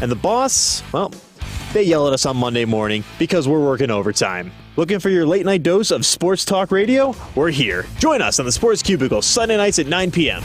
And the boss, well, they yell at us on Monday morning because we're working overtime. Looking for your late night dose of sports talk radio? We're here. Join us on the Sports Cubicle Sunday nights at 9 p.m.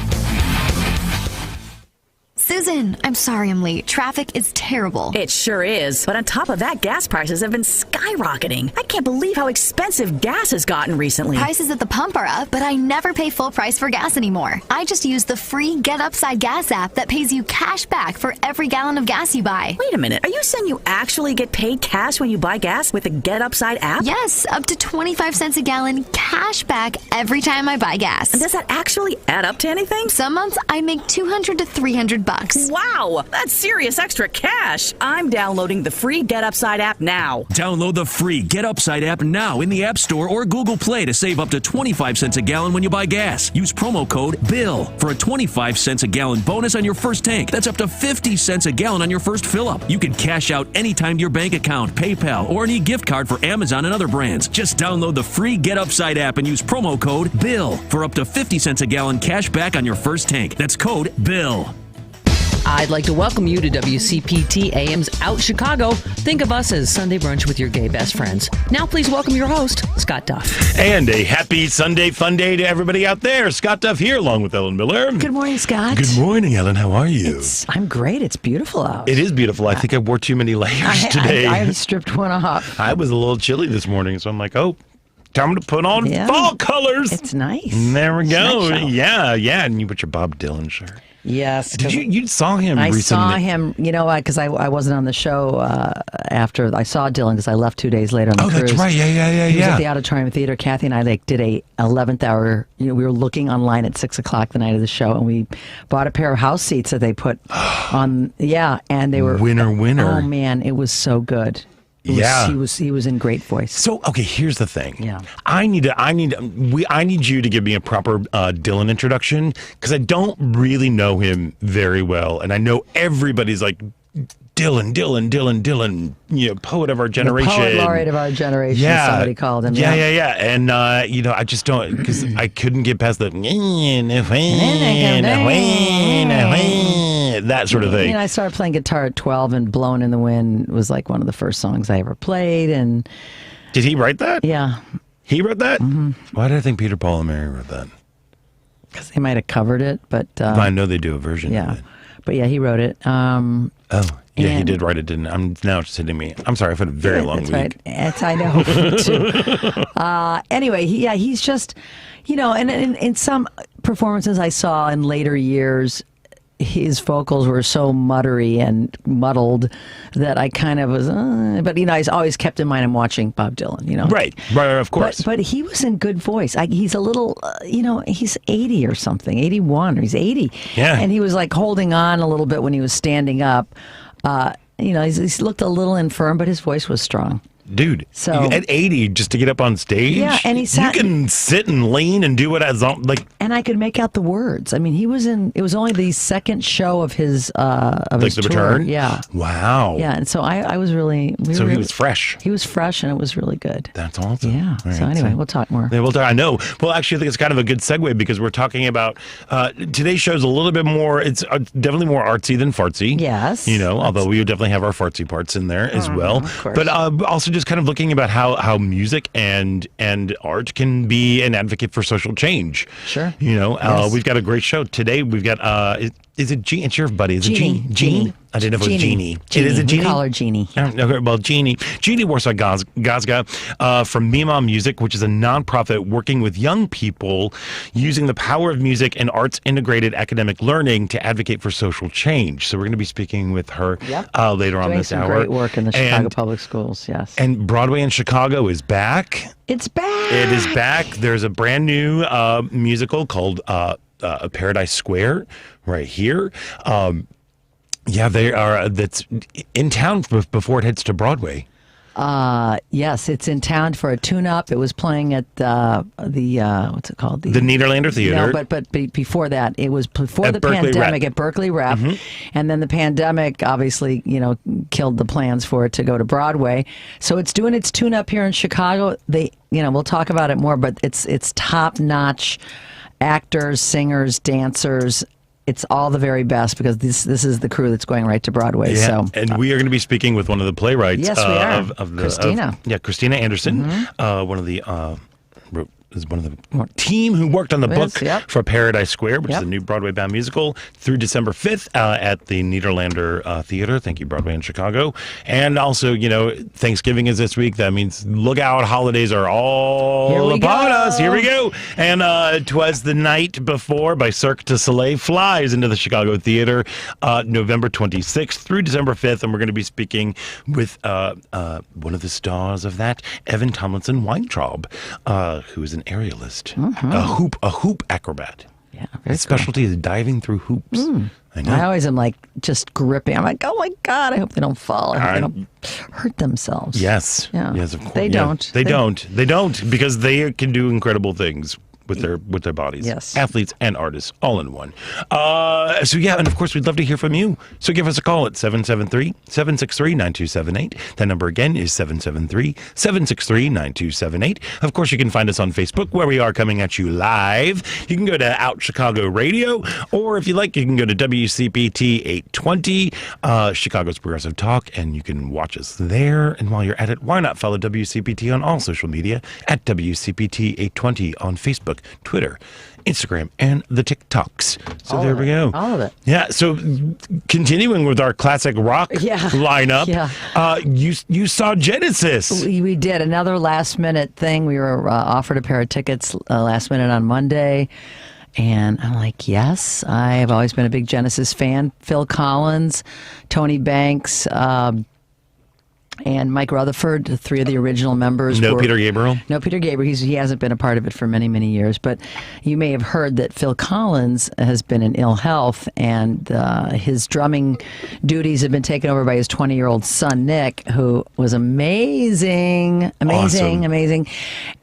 Susan, I'm sorry I'm late. Traffic is terrible. It sure is. But on top of that, gas prices have been skyrocketing. I can't believe how expensive gas has gotten recently. Prices at the pump are up, but I never pay full price for gas anymore. I just use the free Get Upside Gas app that pays you cash back for every gallon of gas you buy. Wait a minute. Are you saying you actually get paid cash when you buy gas with the Get Upside app? Yes, up to 25 cents a gallon cash back every time I buy gas. And does that actually add up to anything? Some months I make $200 to $300. Wow, that's serious extra cash. I'm downloading the free Get Upside app now. Download the free Get Upside app now in the App Store or Google Play to save up to 25 cents a gallon when you buy gas. Use promo code BILL for a 25 cents a gallon bonus on your first tank. That's up to 50 cents a gallon on your first fill-up. You can cash out anytime to your bank account, PayPal, or any gift card for Amazon and other brands. Just download the free Get Upside app and use promo code BILL for up to 50 cents a gallon cash back on your first tank. That's code BILL. I'd like to welcome you to WCPT AM's Out Chicago. Think of us as Sunday brunch with your gay best friends. Now please welcome your host, Scott Duff. And a happy Sunday fun day to everybody out there. Scott Duff here along with Ellen Miller. Good morning, Scott. Good morning, Ellen. How are you? I'm great. It's beautiful out. It is beautiful. I think I wore too many layers today. I stripped one off. I was a little chilly this morning, so I'm like, oh, time to put on fall colors. It's nice. And there we go. Nice. Yeah. And you put your Bob Dylan shirt. Yes. Did you saw him recently? I saw him, you know what, because I wasn't on the show after I saw Dylan because I left 2 days later on the cruise. Oh, that's right. Yeah. He was at the Auditorium Theater. Kathy and I did a 11th hour, we were looking online at 6 o'clock the night of the show, and we bought a pair of house seats that they put on, and they were... Winner. Oh, man, it was so good. He was in great voice. So, okay, here's the thing. Yeah. I need you to give me a proper Dylan introduction because I don't really know him very well, and I know everybody's like Dylan, poet of our generation. The poet laureate of our generation, somebody called him. Yeah. And, I just don't, because I couldn't get past the that sort of thing. I started playing guitar at 12, and Blowin' in the Wind was like one of the first songs I ever played. And did he write that? Yeah. He wrote that? Mm-hmm. Why did I think Peter, Paul, and Mary wrote that? Because they might have covered it, but... I know they do a version of it. But yeah, he wrote it. He did write it, didn't I'm now it's hitting me. I'm sorry, I've had a very long week. Right. I know, me too. Anyway, he's just, and in some performances I saw in later years, his vocals were so muttery and muddled that I kind of was, but I always kept in mind I'm watching Bob Dylan, Right, of course. But he was in good voice. He's a little, he's 80 or something, 81, or he's 80. Yeah. And he was like holding on a little bit when he was standing up. He's looked a little infirm, but his voice was strong. Dude, so at 80, just to get up on stage, and you can sit and lean and do what and I could make out the words. I mean, it was only the second show of his his the tour. return. Yeah. Wow. Yeah, and so I was really. He was fresh. He was fresh, and it was really good. That's awesome. Yeah. Right, so anyway, we'll talk more. Yeah, we'll talk. I know. Well, actually, I think it's kind of a good segue because we're talking about today's show's a little bit more. It's definitely more artsy than fartsy. Yes. Although we definitely have our fartsy parts in there as well. Of course. But also just kind of looking about how music and art can be an advocate for social change. Sure. Yes. We've got a great show today. We've got is it Jeannie? It's your buddy. Is it Jeannie? I didn't know if it was Jeannie. It is a Jeannie? We call her Jeannie. Okay, well, Jeannie Warsaw Gazga from Mima Music, which is a nonprofit working with young people using the power of music and arts integrated academic learning to advocate for social change. So we're going to be speaking with her later on this hour. Great work in the Chicago Public Schools, yes. And Broadway in Chicago is back. It's back. It is back. There's a brand new musical called Paradise Square right here. They are. That's in town before it heads to Broadway. Yes, it's in town for a tune-up. It was playing at the what's it called? The Nederlander Theater. No, but before that, it was before the Berkeley pandemic Rep. at Berkeley Rep, and then the pandemic obviously killed the plans for it to go to Broadway. So it's doing its tune-up here in Chicago. We'll talk about it more, but it's top-notch actors, singers, dancers. it's all the very best because this is the crew that's going right to Broadway. Yeah, So, and we are going to be speaking with one of the playwrights. Yes, we are. Christina. Christina Anderson, one of the team who worked on the book for Paradise Square, which is a new Broadway-bound musical, through December 5th at the Nederlander Theater. Thank you, Broadway in Chicago. And also, Thanksgiving is this week. That means look out, holidays are all upon us. Here we go. And 'Twas the Night Before by Cirque Du Soleil flies into the Chicago Theater November 26th through December 5th. And we're going to be speaking with one of the stars of that, Evan Tomlinson Weintraub, who is an aerialist, a hoop acrobat. Yeah, his specialty is diving through hoops. I know. I always am like just gripping. I'm like, oh my God, I hope they don't fall. I hope they don't hurt themselves. Yes. Yeah. Yes, of course. They don't. They don't because they can do incredible things with their bodies. Yes. Athletes and artists all in one. And of course we'd love to hear from you. So give us a call at 773-763-9278. That number again is 773-763-9278. Of course you can find us on Facebook where we are coming at you live. You can go to Out Chicago Radio, or if you like, you can go to WCPT 820, Chicago's Progressive Talk, and you can watch us there. And while you're at it, why not follow WCPT on all social media at WCPT 820 on Facebook, Twitter, Instagram, and the TikToks. So there we go. All of it. Yeah. So continuing with our classic rock lineup, you saw Genesis. We did another last minute thing. We were offered a pair of tickets last minute on Monday. And I'm like, yes, I have always been a big Genesis fan. Phil Collins, Tony Banks, and Mike Rutherford, three of the original members. No Peter Gabriel? No Peter Gabriel. He hasn't been a part of it for many, many years. But you may have heard that Phil Collins has been in ill health, and his drumming duties have been taken over by his 20-year-old son, Nick, who was amazing.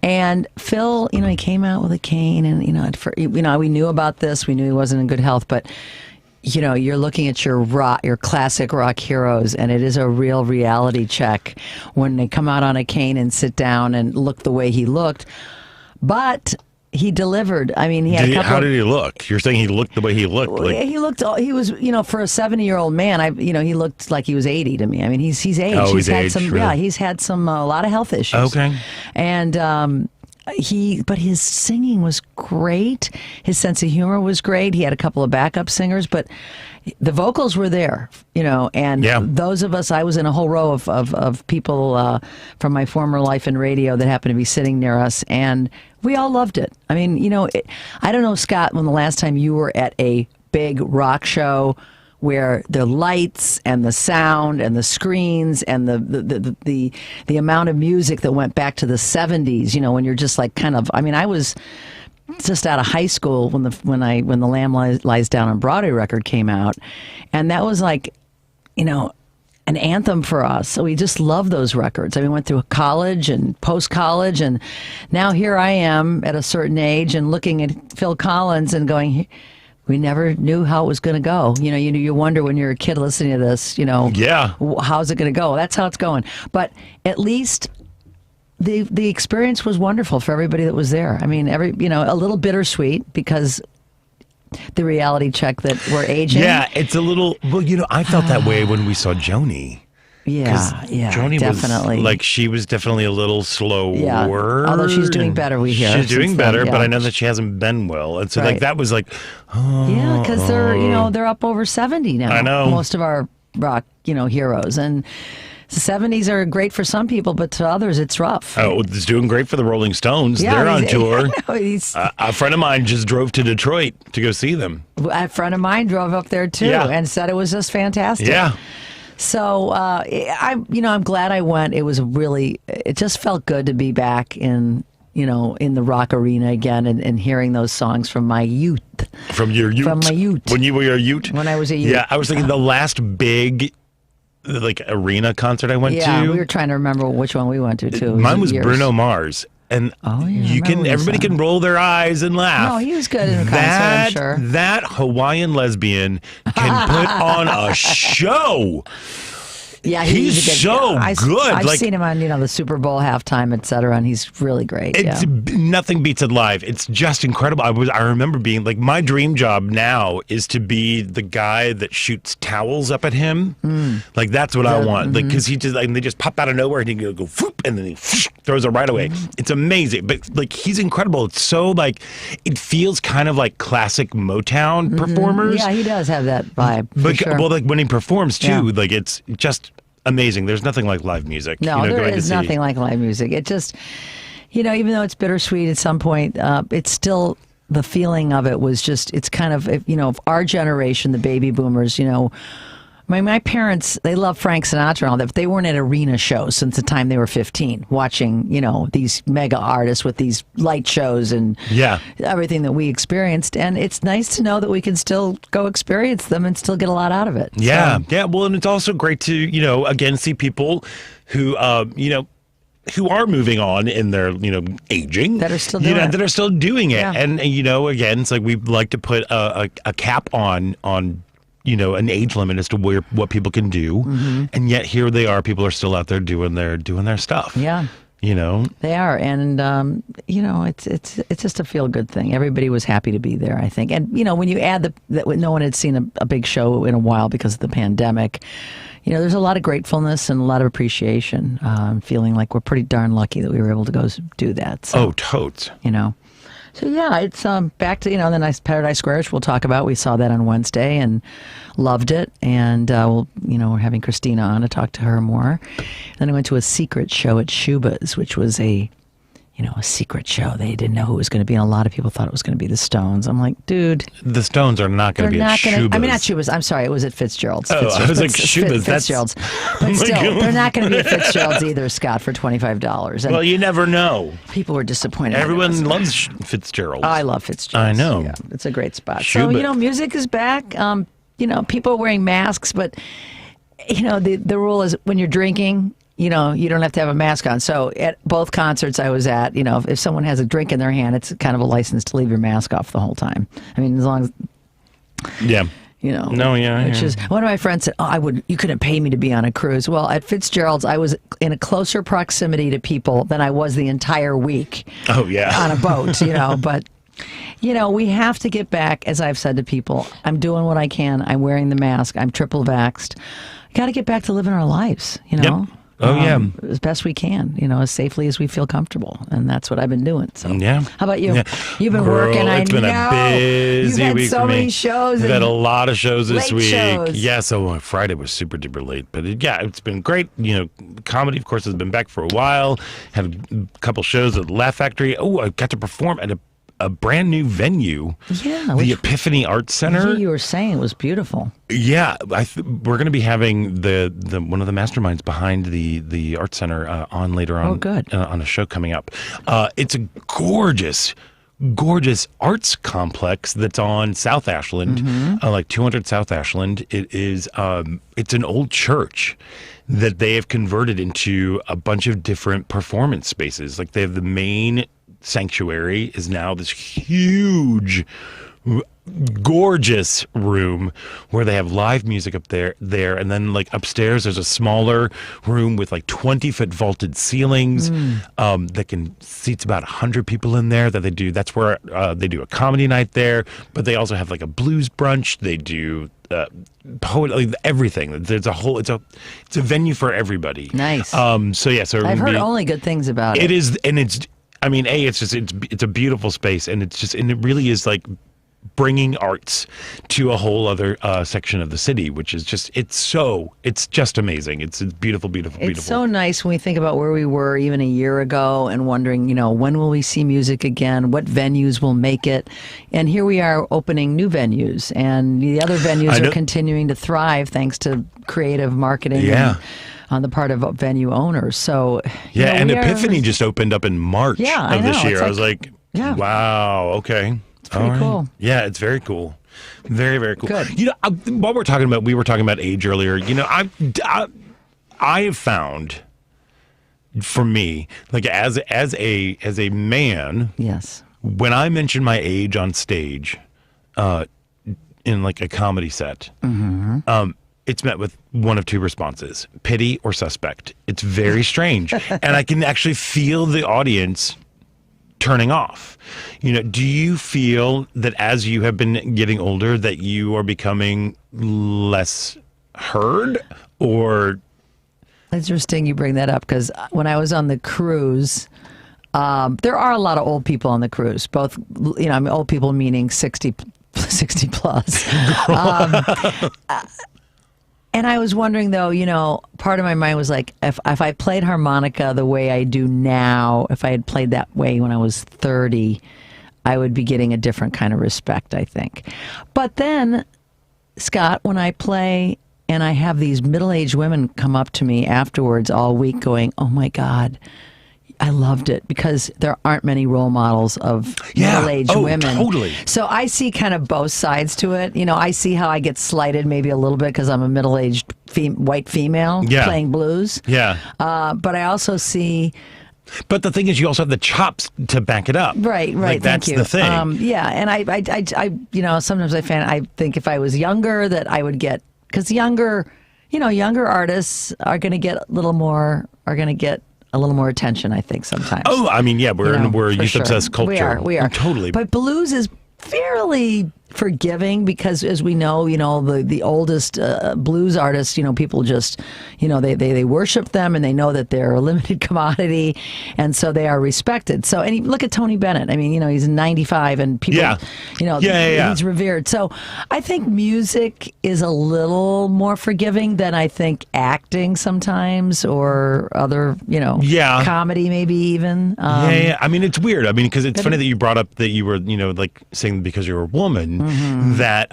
And Phil, he came out with a cane, and, we knew about this. We knew he wasn't in good health, but you're looking at your classic rock heroes, and it is a real reality check when they come out on a cane and sit down and look the way he looked. But he delivered. I mean, how did he look? You're saying he looked the way he looked? He was, for a 70-year-old man, he looked like he was 80 to me. I mean, he's aged. Oh, he's had aged, some, really? he's had a lot of health issues. Okay. And, but his singing was great. His sense of humor was great. He had a couple of backup singers, but the vocals were there, and those of us, I was in a whole row of people from my former life in radio that happened to be sitting near us, and we all loved it. I mean, I don't know, Scott, when the last time you were at a big rock show where the lights and the sound and the screens and the amount of music that went back to the 70s, when you're just like I was just out of high school when the Lamb Lies Down on Broadway record came out, and that was like, an anthem for us. So we just love those records. I mean, went through college and post-college, and now here I am at a certain age and looking at Phil Collins and going, we never knew how it was going to go. You wonder when you're a kid listening to this, how's it going to go? That's how it's going. But at least the experience was wonderful for everybody that was there. I mean, a little bittersweet because the reality check that we're aging. Yeah, it's a little, I felt that way when we saw Joni. Yeah, Joni definitely. she was definitely a little slower. Yeah, although she's doing better, we hear. She's doing better, but I know that she hasn't been well. And so that was like, yeah, because they're up over 70 now. I know. Most of our rock, heroes. And the 70s are great for some people, but to others, it's rough. Oh, it's doing great for the Rolling Stones. Yeah, they're on tour. A friend of mine just drove to Detroit to go see them. A friend of mine drove up there, too, and said it was just fantastic. Yeah. So I'm glad I went. It just felt good to be back in the rock arena again and hearing those songs from my youth. From your youth? From my youth. When you were a youth? When I was a youth. Yeah, I was thinking the last big arena concert I went to. Yeah, we were trying to remember which one we went to too. Mine was Bruno Mars. And everybody can roll their eyes and laugh. No, he was good in a concert, I'm sure. That Hawaiian lesbian can put on a show. Yeah, he's so good. I've seen him on the Super Bowl halftime, et cetera, and he's really great. Nothing beats it live. It's just incredible. I remember being like, my dream job now is to be the guy that shoots towels up at him. Like that's what I want. Like because he just they just pop out of nowhere and he can go whoop, and then he throws it right away. It's amazing. But like he's incredible. It's so like it feels kind of like classic Motown performers. Yeah, he does have that vibe. But sure. well, like when he performs too, like it's just amazing. There's nothing like live music. No, there is nothing like live music. It just, even though it's bittersweet at some point, it's still the feeling of it was just. It's kind of of our generation, the baby boomers. My parents, they love Frank Sinatra and all that, but they weren't at arena shows since the time they were 15, watching, these mega artists with these light shows and everything that we experienced. And it's nice to know that we can still go experience them and still get a lot out of it. Yeah, yeah. Well, and it's also great to, again, see people who, who are moving on in their, aging. That are still doing it. That are still doing it. Yeah. And, again, it's like we like to put a cap on an age limit as to what people can do, and yet here they are. People are still out there doing their stuff. Yeah, they are, and it's just a feel good thing. Everybody was happy to be there, I think, and when you add that no one had seen a big show in a while because of the pandemic, there's a lot of gratefulness and a lot of appreciation. Feeling like we're pretty darn lucky that we were able to go do that. So, totes. So yeah, it's back to the nice Paradise Square, which we'll talk about. We saw that on Wednesday and loved it, and we're having Christina on to talk to her more. Then I went to a secret show at Shuba's, which was a secret show. They didn't know who it was going to be, and a lot of people thought it was going to be the Stones. I'm like, dude, the Stones are not going to be at Shuba's. I mean, not Shuba's. I'm sorry, it was at Fitzgerald's. Oh, I was like, Shuba's. Fitzgerald's. But still, they're not going to be at Fitzgerald's either, Scott, for $25. And well, you never know. People were disappointed. Everyone loves Fitzgerald's. I love Fitzgerald's. I know. Yeah, it's a great spot. So, music is back. People are wearing masks, but, the rule is when you're drinking, you don't have to have a mask on. So at both concerts I was at, if someone has a drink in their hand, it's kind of a license to leave your mask off the whole time. I mean, as long as... Yeah. No, yeah. Which is, one of my friends said, you couldn't pay me to be on a cruise. Well, at Fitzgerald's, I was in a closer proximity to people than I was the entire week. Oh, yeah. On a boat, but... we have to get back, as I've said to people, I'm doing what I can. I'm wearing the mask. I'm triple vaxxed. Got to get back to living our lives, Yep. Oh, yeah. As best we can, as safely as we feel comfortable. And that's what I've been doing. So, yeah. How about you? Yeah. You've been working. It's been a busy You've week had so for me. many shows. We've had a lot of shows this late week. shows. Yeah, so Friday was super duper late. But it's been great. Comedy, of course, has been back for a while. Had a couple shows at Laugh Factory. Oh, I got to perform at a brand new venue. Yeah. The Epiphany Arts Center. You were saying it was beautiful. Yeah, we're going to be having the one of the masterminds behind the Arts Center on later on. Oh, good. On a show coming up. It's a gorgeous arts complex that's on South Ashland, like 200 South Ashland. It is it's an old church that they have converted into a bunch of different performance spaces. Like they have the main sanctuary is now this huge, gorgeous room where they have live music up there, and then like upstairs there's a smaller room with like 20-foot vaulted ceilings that can seats about 100 people in there. That's where they do a comedy night there, but they also have like a blues brunch. They do poet, everything. There's a whole. It's a venue for everybody. Nice. So I've heard only good things about it. It is, and it's. I mean, it's a beautiful space, and it really is like bringing arts to a whole other section of the city, which is it's just amazing. It's beautiful, beautiful, beautiful. It's so nice when we think about where we were even a year ago and wondering, when will we see music again? What venues will make it? And here we are opening new venues, and the other venues are continuing to thrive thanks to creative marketing. Yeah. On the part of venue owners. So and Epiphany just opened up in March of this year. I was like, wow, okay. It's pretty cool. Yeah, it's very cool. Very, very cool. Good. While we were talking about age earlier, I have found, for me, like as a man, yes, when I mention my age on stage, in like a comedy set, it's met with one of two responses: pity or suspect. It's very strange. And I can actually feel the audience turning off. Do you feel that as you have been getting older that you are becoming less heard? Or it's interesting you bring that up, because when I was on the cruise, there are a lot of old people on the cruise, both, I mean, old people meaning 60 plus. And I was wondering, though, part of my mind was like, if I played harmonica the way I do now, if I had played that way when I was 30, I would be getting a different kind of respect, I think. But then, Scott, when I play and I have these middle-aged women come up to me afterwards all week going, oh my God, I loved it, because there aren't many role models of middle-aged women. Totally. So I see kind of both sides to it. I see how I get slighted maybe a little bit because I'm a middle-aged white female playing blues. Yeah. But I also see... But the thing is, you also have the chops to back it up. Right. Like, that's thank you. the thing. And I sometimes I think if I was younger that I would get, because younger artists are going to get a little more attention, I think, sometimes. Oh, I mean, yeah, we're a youth-obsessed culture. We are. Totally. But blues is fairly forgiving, because as we know, the oldest blues artists, people just, they worship them, and they know that they're a limited commodity, and so they are respected. So, and look at Tony Bennett. I mean, he's 95, and people, he's revered. So I think music is a little more forgiving than I think acting sometimes, or other, comedy maybe even. I mean, it's weird. I mean, because it's funny that you brought up that you were, like saying because you're a woman, that,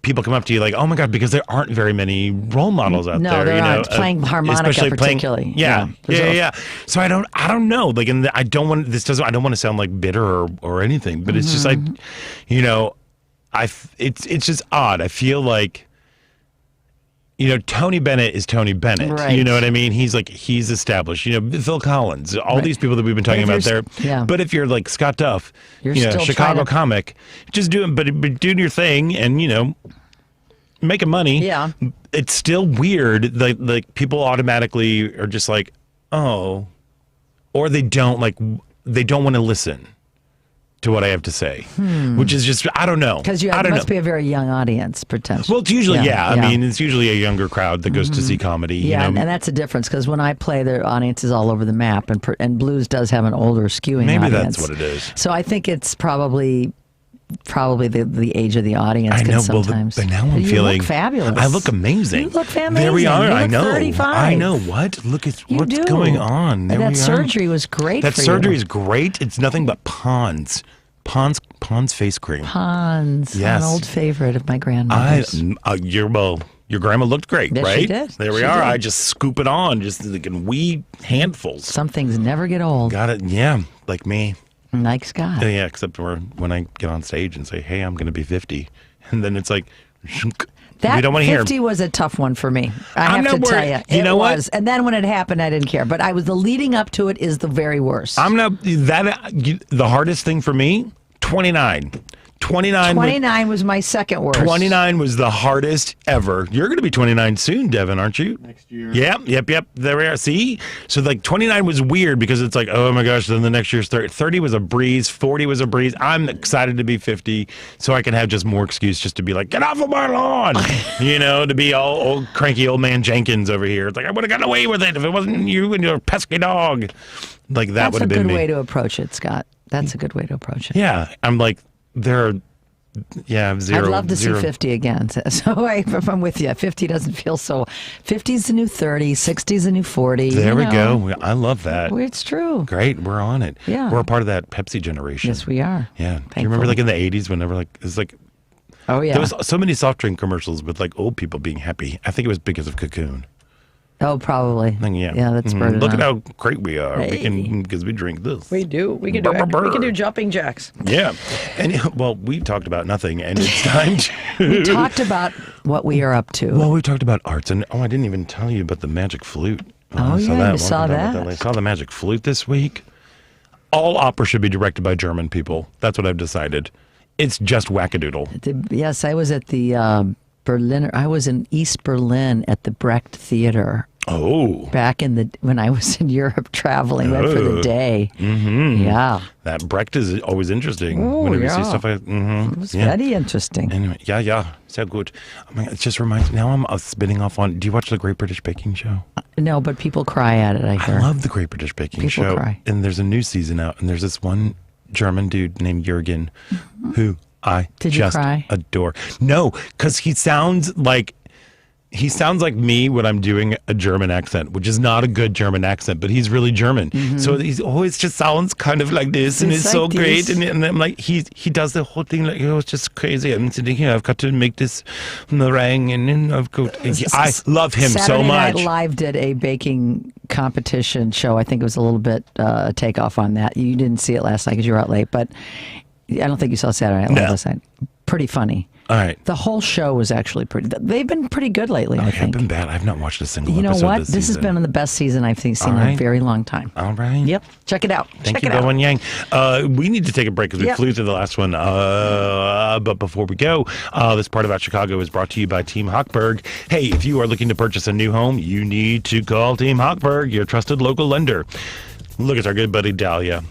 people come up to you like, oh my God, because there aren't very many role models out there. No, there aren't. Playing harmonica particularly. Yeah. So I don't know. Like, and I don't want to sound like bitter or anything, but it's just like, it's just odd. I feel like, Tony Bennett is Tony Bennett. Right. You know what I mean? He's established. Phil Collins, all these people that we've been talking about there. Yeah. But if you're like Scott Duff, you're still Chicago comic, just doing your thing and, making money. Yeah. It's still weird. Like people automatically are just like, oh, or they don't want to listen to what I have to say, which is just, I don't know. Because it must be a very young audience, potentially. Well, it's usually, I mean, it's usually a younger crowd that goes to see comedy. Yeah, and that's a difference, because when I play, the audience is all over the map, and blues does have an older skewing Maybe audience. that's what it is. So I think it's probably the age of the audience. I know, sometimes. but now I'm you feeling look fabulous. I look amazing. You look amazing. There we are. You look I know. 35. I know. What? Look at what's going on. There that surgery was great. That for surgery you. is great. It's nothing but Pond's face cream. Pond's, yes, an old favorite of my grandmother's. Your grandma looked great, yes, right? She did. There we are. I just scoop it on, just like in wee handfuls. Some things never get old. Got it. Yeah, like me. Like Scott. Yeah, except for when I get on stage and say, "Hey, I'm going to be 50," and then it's like, that we don't want to 50 hear. Was a tough one for me. I have to tell you. You know what? Was. And then when it happened, I didn't care. But the leading up to it is the very worst. The hardest thing for me. 29 was my second worst. 29 was the hardest ever. You're going to be 29 soon, Devin, aren't you? Next year. Yep. There we are. See? So, 29 was weird because it's like, oh my gosh, then the next year's 30. 30 was a breeze. 40 was a breeze. I'm excited to be 50 so I can have just more excuse just to be like, get off of my lawn. To be all old, cranky old man Jenkins over here. It's like, I would have gotten away with it if it wasn't you and your pesky dog. Like, that would have been me. That's a good way to approach it, Scott. That's a good way to approach it. Yeah. I'm like, zero. I'd love to see 50 again. So if I'm with you, 50 doesn't feel so. 50's the new 30, 60's the new 40. There we go. I love that. It's true. Great. We're on it. Yeah. We're a part of that Pepsi generation. Yes, we are. Yeah. Do you remember in the 80s whenever it's like, oh yeah, there was so many soft drink commercials with old people being happy. I think it was because of Cocoon. Oh, probably. Yeah, that's burning. Look up. at how great we are. Hey. We can, because we drink this. We do. We can do jumping jacks. Yeah. And we talked about nothing, and it's time to. We talked about what we are up to. Well, we talked about arts, and I didn't even tell you about the magic flute. You saw that. I saw the magic flute this week. All opera should be directed by German people. That's what I've decided. It's just wackadoodle. Yes, I was at the Berliner. I was in East Berlin at the Brecht Theater. Oh. Back when I was in Europe traveling, went for the day. Mm-hmm. Yeah. That Brecht is always interesting. Oh, Whenever yeah. you see stuff like It was very interesting. Anyway, yeah. So good. Oh my God, it just reminds me, now I'm spinning off on, do you watch the Great British Baking Show? No, but people cry at it, I hear. I love the Great British Baking Show. People cry. And there's a new season out, and there's this one German dude named Jürgen who I Did you just cry? adore. No, because he sounds like me when I'm doing a German accent, which is not a good German accent, but he's really German. So he's always just sounds kind of like this, and it's like so great. this. And I'm like, he does the whole thing like, it's just crazy. I'm sitting here, I've got to make this meringue, and then I've got. I love him Saturday so much. Night Live did a baking competition show. I think it was a little bit takeoff on that. You didn't see it last night because you were out late, but I don't think you saw Saturday Night Live last night. Pretty funny. All right. The whole show was actually pretty. They've been pretty good lately, I Okay, think. I've been bad. I've not watched a single You know episode what? this This has season. been the best season I've seen in a very long time. All right. Yep. Check it out. Thank Check you, it out. Bowen Yang. We need to take a break because we Yep. flew through the last one. But before we go, this part about Chicago is brought to you by Team Hochberg. Hey, if you are looking to purchase a new home, you need to call Team Hochberg, your trusted local lender. Look at our good buddy Dahlia.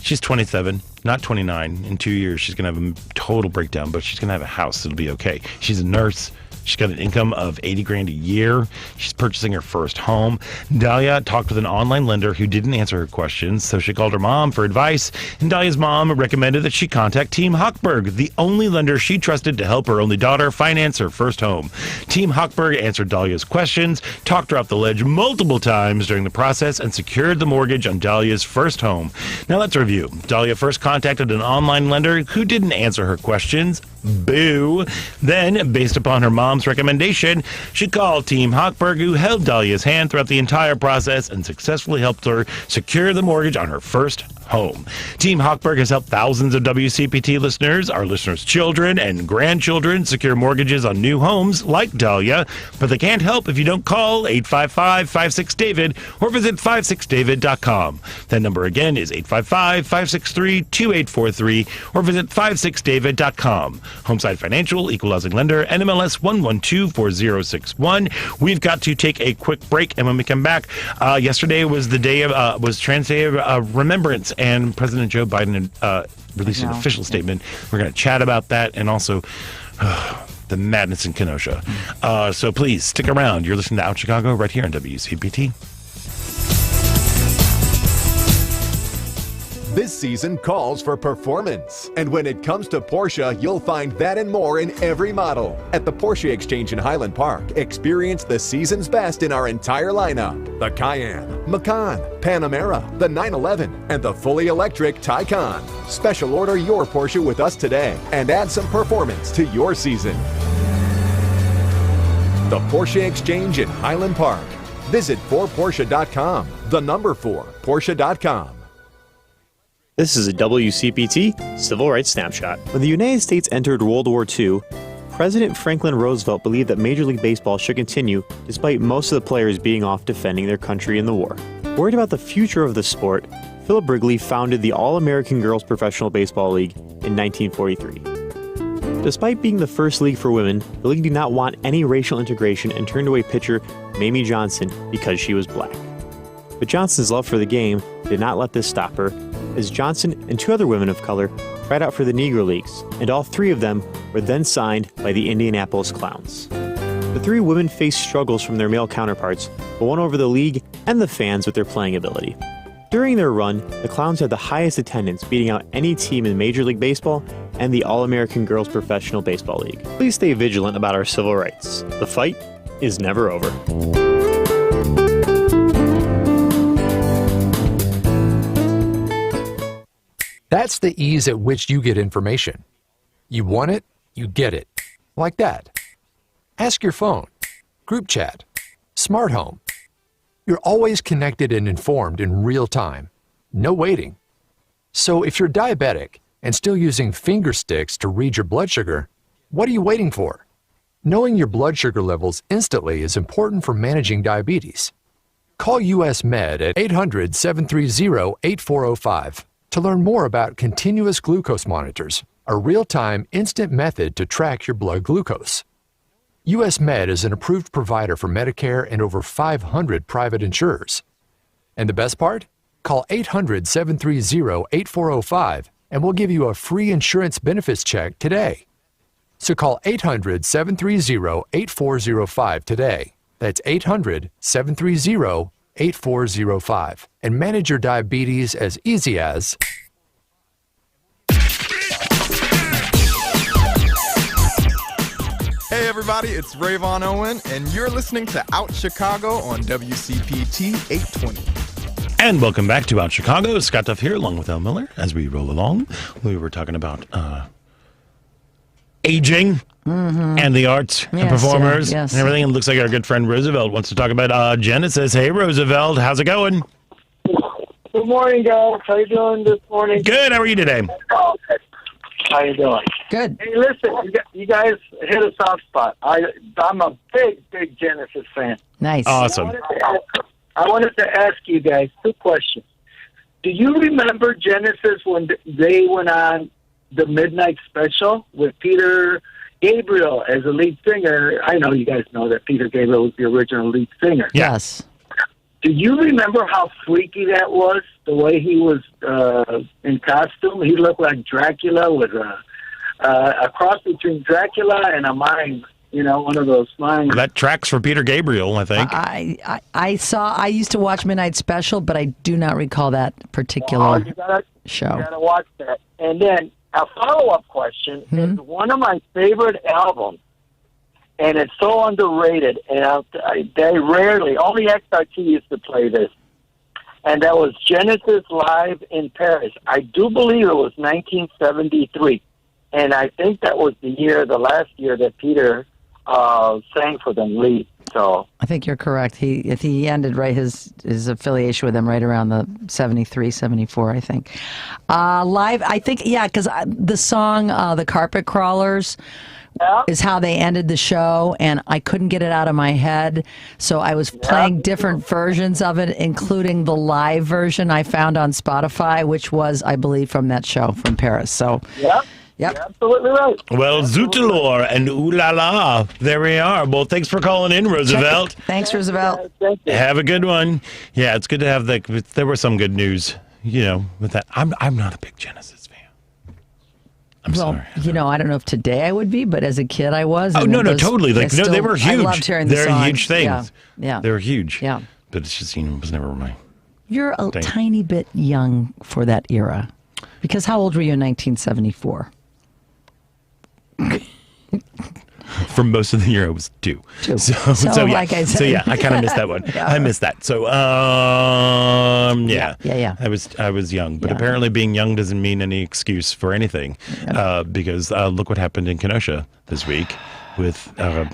She's 27, not 29. In 2 years, she's going to have a total breakdown, but she's going to have a house. It'll be okay. She's a nurse. She's got an income of $80,000 a year. She's purchasing her first home. Dahlia talked with an online lender who didn't answer her questions, so she called her mom for advice. And Dahlia's mom recommended that she contact Team Hochberg, the only lender she trusted to help her only daughter finance her first home. Team Hochberg answered Dahlia's questions, talked her off the ledge multiple times during the process, and secured the mortgage on Dahlia's first home. Now let's review. Dahlia first contacted an online lender who didn't answer her questions. Boo. Then, based upon her mom's recommendation, she called Team Hochberg, who held Dahlia's hand throughout the entire process and successfully helped her secure the mortgage on her first home. Team Hochberg has helped thousands of WCPT listeners, our listeners' children and grandchildren, secure mortgages on new homes like Dahlia, but they can't help if you don't call 855-56-DAVID or visit 56david.com. That number again is 855-563-2843 or visit 56david.com. Homeside Financial, Equal Housing Lender, NMLS 1124061. We've got to take a quick break, and when we come back, yesterday was the day of was Trans Day of Remembrance, and President Joe Biden released an official statement. We're going to chat about that and also the madness in Kenosha. So please stick around. You're listening to Out Chicago right here on WCPT. This season calls for performance. And when it comes to Porsche, you'll find that and more in every model. At the Porsche Exchange in Highland Park, experience the season's best in our entire lineup. The Cayenne, Macan, Panamera, the 911, and the fully electric Taycan. Special order your Porsche with us today and add some performance to your season. The Porsche Exchange in Highland Park. Visit 4Porsche.com. The number 4, Porsche.com. This is a WCPT Civil Rights Snapshot. When the United States entered World War II, President Franklin Roosevelt believed that Major League Baseball should continue despite most of the players being off defending their country in the war. Worried about the future of the sport, Philip Wrigley founded the All-American Girls Professional Baseball League in 1943. Despite being the first league for women, the league did not want any racial integration and turned away pitcher Mamie Johnson because she was black. But Johnson's love for the game did not let this stop her, as Johnson and 2 other women of color tried out for the Negro Leagues, and all 3 of them were then signed by the Indianapolis Clowns. The 3 women faced struggles from their male counterparts, but won over the league and the fans with their playing ability. During their run, the Clowns had the highest attendance, beating out any team in Major League Baseball and the All-American Girls Professional Baseball League. Please stay vigilant about our civil rights. The fight is never over. That's the ease at which you get information. You want it, you get it. Like that. Ask your phone, group chat, smart home. You're always connected and informed in real time. No waiting. So if you're diabetic and still using finger sticks to read your blood sugar, what are you waiting for? Knowing your blood sugar levels instantly is important for managing diabetes. Call US Med at 800-730-8405 to learn more about continuous glucose monitors, a real-time instant method to track your blood glucose. US Med is an approved provider for Medicare and over 500 private insurers. And the best part? Call 800-730-8405 and we'll give you a free insurance benefits check today. So call 800-730-8405 today. That's 800-730-8405 and manage your diabetes as easy as... Hey everybody, it's Rayvon Owen, and you're listening to Out Chicago on WCPT 820. And welcome back to Out Chicago. Scott Duff here, along with El Miller. As we roll along, we were talking about aging and the arts and performers and everything. And it looks like our good friend Roosevelt wants to talk about Genesis. Hey, Roosevelt, how's it going? Good morning, guys. How you doing this morning? Good. How are you today? How you doing? Good. Hey, listen, you guys hit a soft spot. I'm a big Genesis fan. Nice. Awesome. I wanted to ask you guys 2 questions. Do you remember Genesis when they went on the Midnight Special with Peter Gabriel as a lead singer? I know you guys know that Peter Gabriel was the original lead singer. Yes. Do you remember how freaky that was? The way he was in costume, he looked like Dracula with a cross between Dracula and a mime. You know, one of those mimes. That tracks for Peter Gabriel, I think. I used to watch Midnight Special, but I do not recall that particular show. You gotta watch that. And then a follow-up question is one of my favorite albums. And it's so underrated, and they rarely, only XRT used to play this, and that was Genesis Live in Paris. I do believe it was 1973, and I think that was the last year that Peter sang for them lead. So I think you're correct. He ended his affiliation with them right around the 73, 74, I think. Live, I think, because the song "The Carpet Crawlers" is how they ended the show, and I couldn't get it out of my head, so I was playing different versions of it, including the live version I found on Spotify, which was, I believe, from that show from Paris. So, Yep. You're absolutely right. Well, Zoutalor and Ooh La La, there we are. Well, thanks for calling in, Roosevelt. Thanks, Roosevelt. Thank you. Have a good one. Yeah, it's good to have there was some good news, with that. I'm not a big Genesis fan. I'm sorry. I don't know if today I would be, but as a kid I was. Oh, no, totally. They were huge. I loved hearing the They're songs. huge things. Yeah. They were huge. Yeah. But it's just, it was never my You're a thing. tiny bit young for that era. Because how old were you in 1974? For most of the year, I was 2. So like I said. So I kind of missed that one. I missed that. So Yeah. I was young, but apparently being young doesn't mean any excuse for anything, because look what happened in Kenosha this week with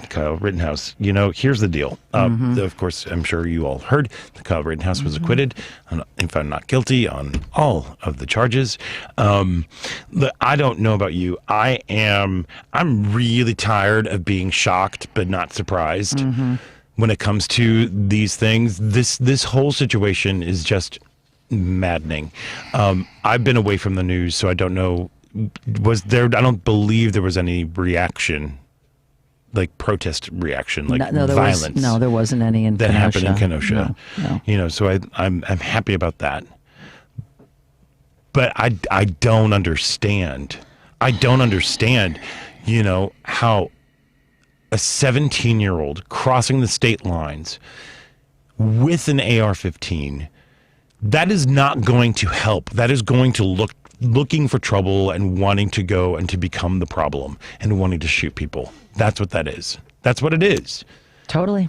Kyle Rittenhouse. Here's the deal. Of course, I'm sure you all heard that Kyle Rittenhouse was acquitted and found not guilty on all of the charges. I don't know about you. I'm really tired of being shocked but not surprised when it comes to these things. This whole situation is just maddening. I've been away from the news, so I don't know. I don't believe there was any reaction, like protest reaction, like violence. There wasn't any in that Kenosha. happened in Kenosha. No. So I'm happy about that. But I don't understand. I don't understand, how a 17-year-old crossing the state lines with an AR-15, that is not going to help. That is going to looking for trouble and wanting to go and to become the problem and wanting to shoot people. That's what that is. That's what it is. Totally.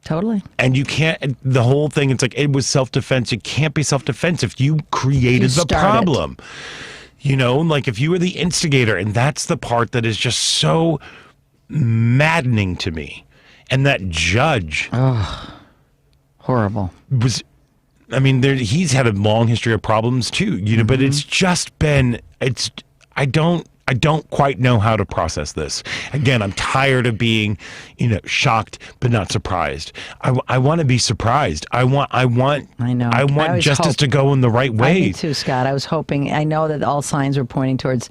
Totally. And you can't, the whole thing, it's like, it was self-defense. It can't be self-defense if you created the problem. Like if you were the instigator, and that's the part that is just so maddening to me. And that judge. Oh, horrible. He's had a long history of problems too, but it's just been, I don't quite know how to process this. Again, I'm tired of being, shocked but not surprised. I want to be surprised. I want justice to go in the right way. Me too, Scott. I was hoping. I know that all signs were pointing towards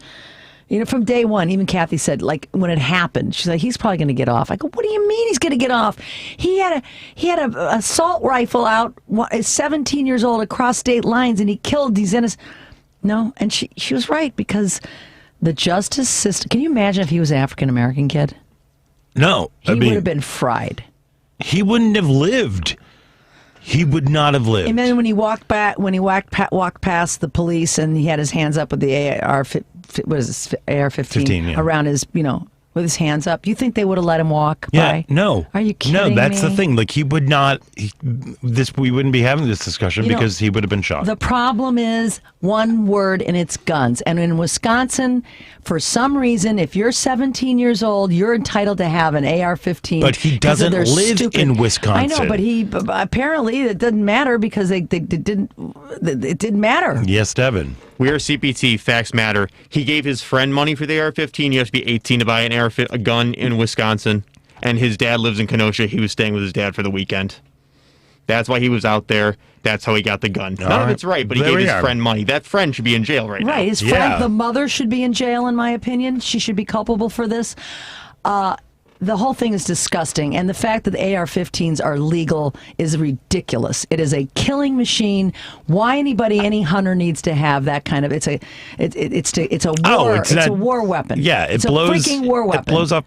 You know, from day one, even Kathy said, like, when it happened, she's like, he's probably going to get off. I go, what do you mean he's going to get off? He had a assault rifle out, 17 years old, across state lines, and he killed these innocent. No, and she was right, because the justice system. Can you imagine if he was an African American kid? No, He would have been fried. He wouldn't have lived. He would not have lived. And then when he walked past the police, and he had his hands up with the AR-15 around his, with his hands up. You think they would have let him walk by? No. Are you kidding No, that's me? the thing. Like, he would not. We wouldn't be having this discussion because he would have been shot. The problem is one word, and it's guns. And in Wisconsin, for some reason, if you're 17 years old, you're entitled to have an AR-15. But he doesn't live in Wisconsin. I know, but apparently it doesn't matter because it didn't matter. Yes, Devin. We are CPT. Facts matter. He gave his friend money for the AR-15. You have to be 18 to buy a gun in Wisconsin. And his dad lives in Kenosha. He was staying with his dad for the weekend. That's why he was out there. That's how he got the gun. None of it's right, but he gave his friend money. That friend should be in jail right now. Right. His friend, the mother, should be in jail, in my opinion. She should be culpable for this. The whole thing is disgusting, and the fact that the AR-15s are legal is ridiculous. It is a killing machine. Why any hunter needs to have that kind of? It's a war. It's a war weapon. Yeah, it's a freaking war weapon. It blows up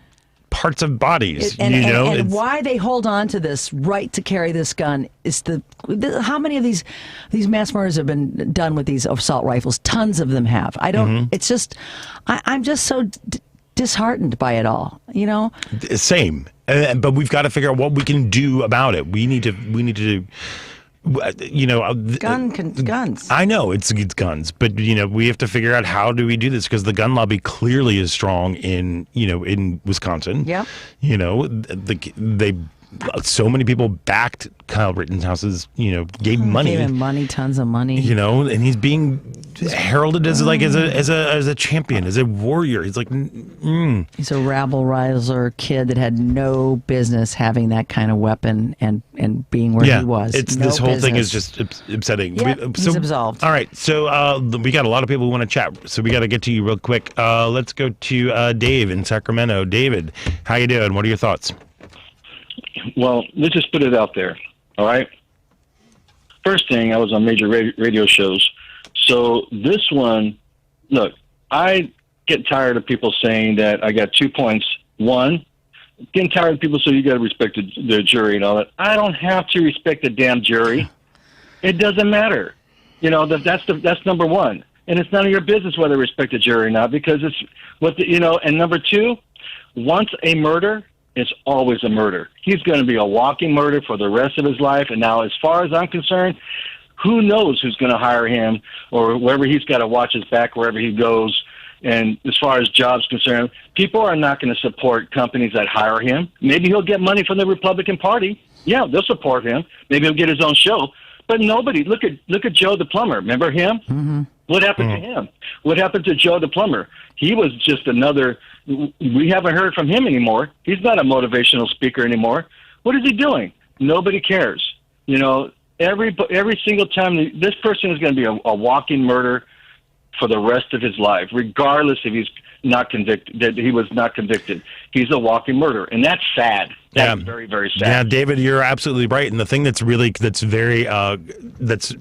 parts of bodies. And why they hold on to this right to carry this gun is how many of these mass murders have been done with these assault rifles? Tons of them have. I don't. It's just I'm just so disheartened by it all, Same, but we've got to figure out what we can do about it. We need to guns. I know it's guns, but we have to figure out how do we do this, because the gun lobby clearly is strong in Wisconsin. Yeah. So many people backed Kyle Rittenhouse's, gave money. Gave him money, tons of money. And he's being heralded as a champion, as a warrior. He's like, He's a rabble-rouser kid that had no business having that kind of weapon and being where he was. This whole thing is just upsetting. Yeah, he's absolved. All right, so we got a lot of people who want to chat, so we got to get to you real quick. Let's go to Dave in Sacramento. David, how you doing? What are your thoughts? Well, let's just put it out there, all right? First thing, I was on major radio shows. So this one, look, I get tired of people saying that I got 2 points. One, getting tired of people saying you got to respect the jury and all that. I don't have to respect the damn jury. It doesn't matter. That's number one. And it's none of your business whether I respect the jury or not, because it's and number two, once a murder, it's always a murder. He's going to be a walking murder for the rest of his life. And now, as far as I'm concerned, who knows who's going to hire him, or wherever he's got to watch his back wherever he goes. And as far as jobs concerned, people are not going to support companies that hire him. Maybe he'll get money from the Republican Party. Yeah, they'll support him. Maybe he'll get his own show. But nobody, look at Joe the plumber. Remember him? Mm-hmm. What happened to him? What happened to Joe the plumber? He was just another. We haven't heard from him anymore. He's not a motivational speaker anymore. What is he doing? Nobody cares. Every single time, this person is going to be a walking murder for the rest of his life, regardless if he's not convicted. That he was not convicted. He's a walking murderer, and that's sad. That's very, very sad. Yeah, David, you're absolutely right. And the thing that's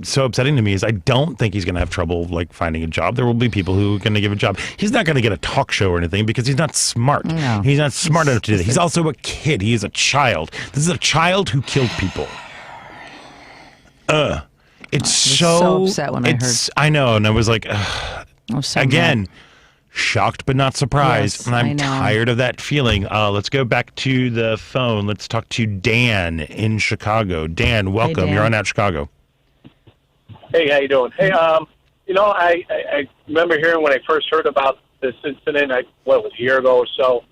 so upsetting to me is I don't think he's going to have trouble finding a job. There will be people who are going to give a job. He's not going to get a talk show or anything because he's not smart. No. He's not smart enough to do that. He's also a kid. He is a child. This is a child who killed people. It's so upset when I heard. I know, and I was like, again. Mad. Shocked but not surprised, yes, and I'm tired of that feeling. Let's go back to the phone. Let's talk to Dan in Chicago. Dan, welcome. Hey, Dan. You're on Out Chicago. Hey, how you doing? Hey, I remember hearing when I first heard about this incident, it was a year ago or so,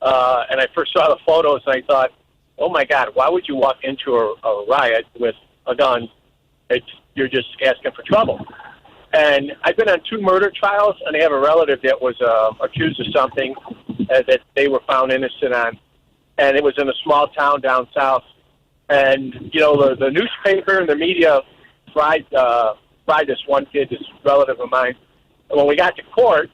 and I first saw the photos, and I thought, oh my God, why would you walk into a riot with a gun? You're just asking for trouble. And I've been on 2 murder trials, and I have a relative that was accused of something that they were found innocent on, and it was in a small town down south. And the newspaper and the media fried this one kid, this relative of mine. And when we got to court,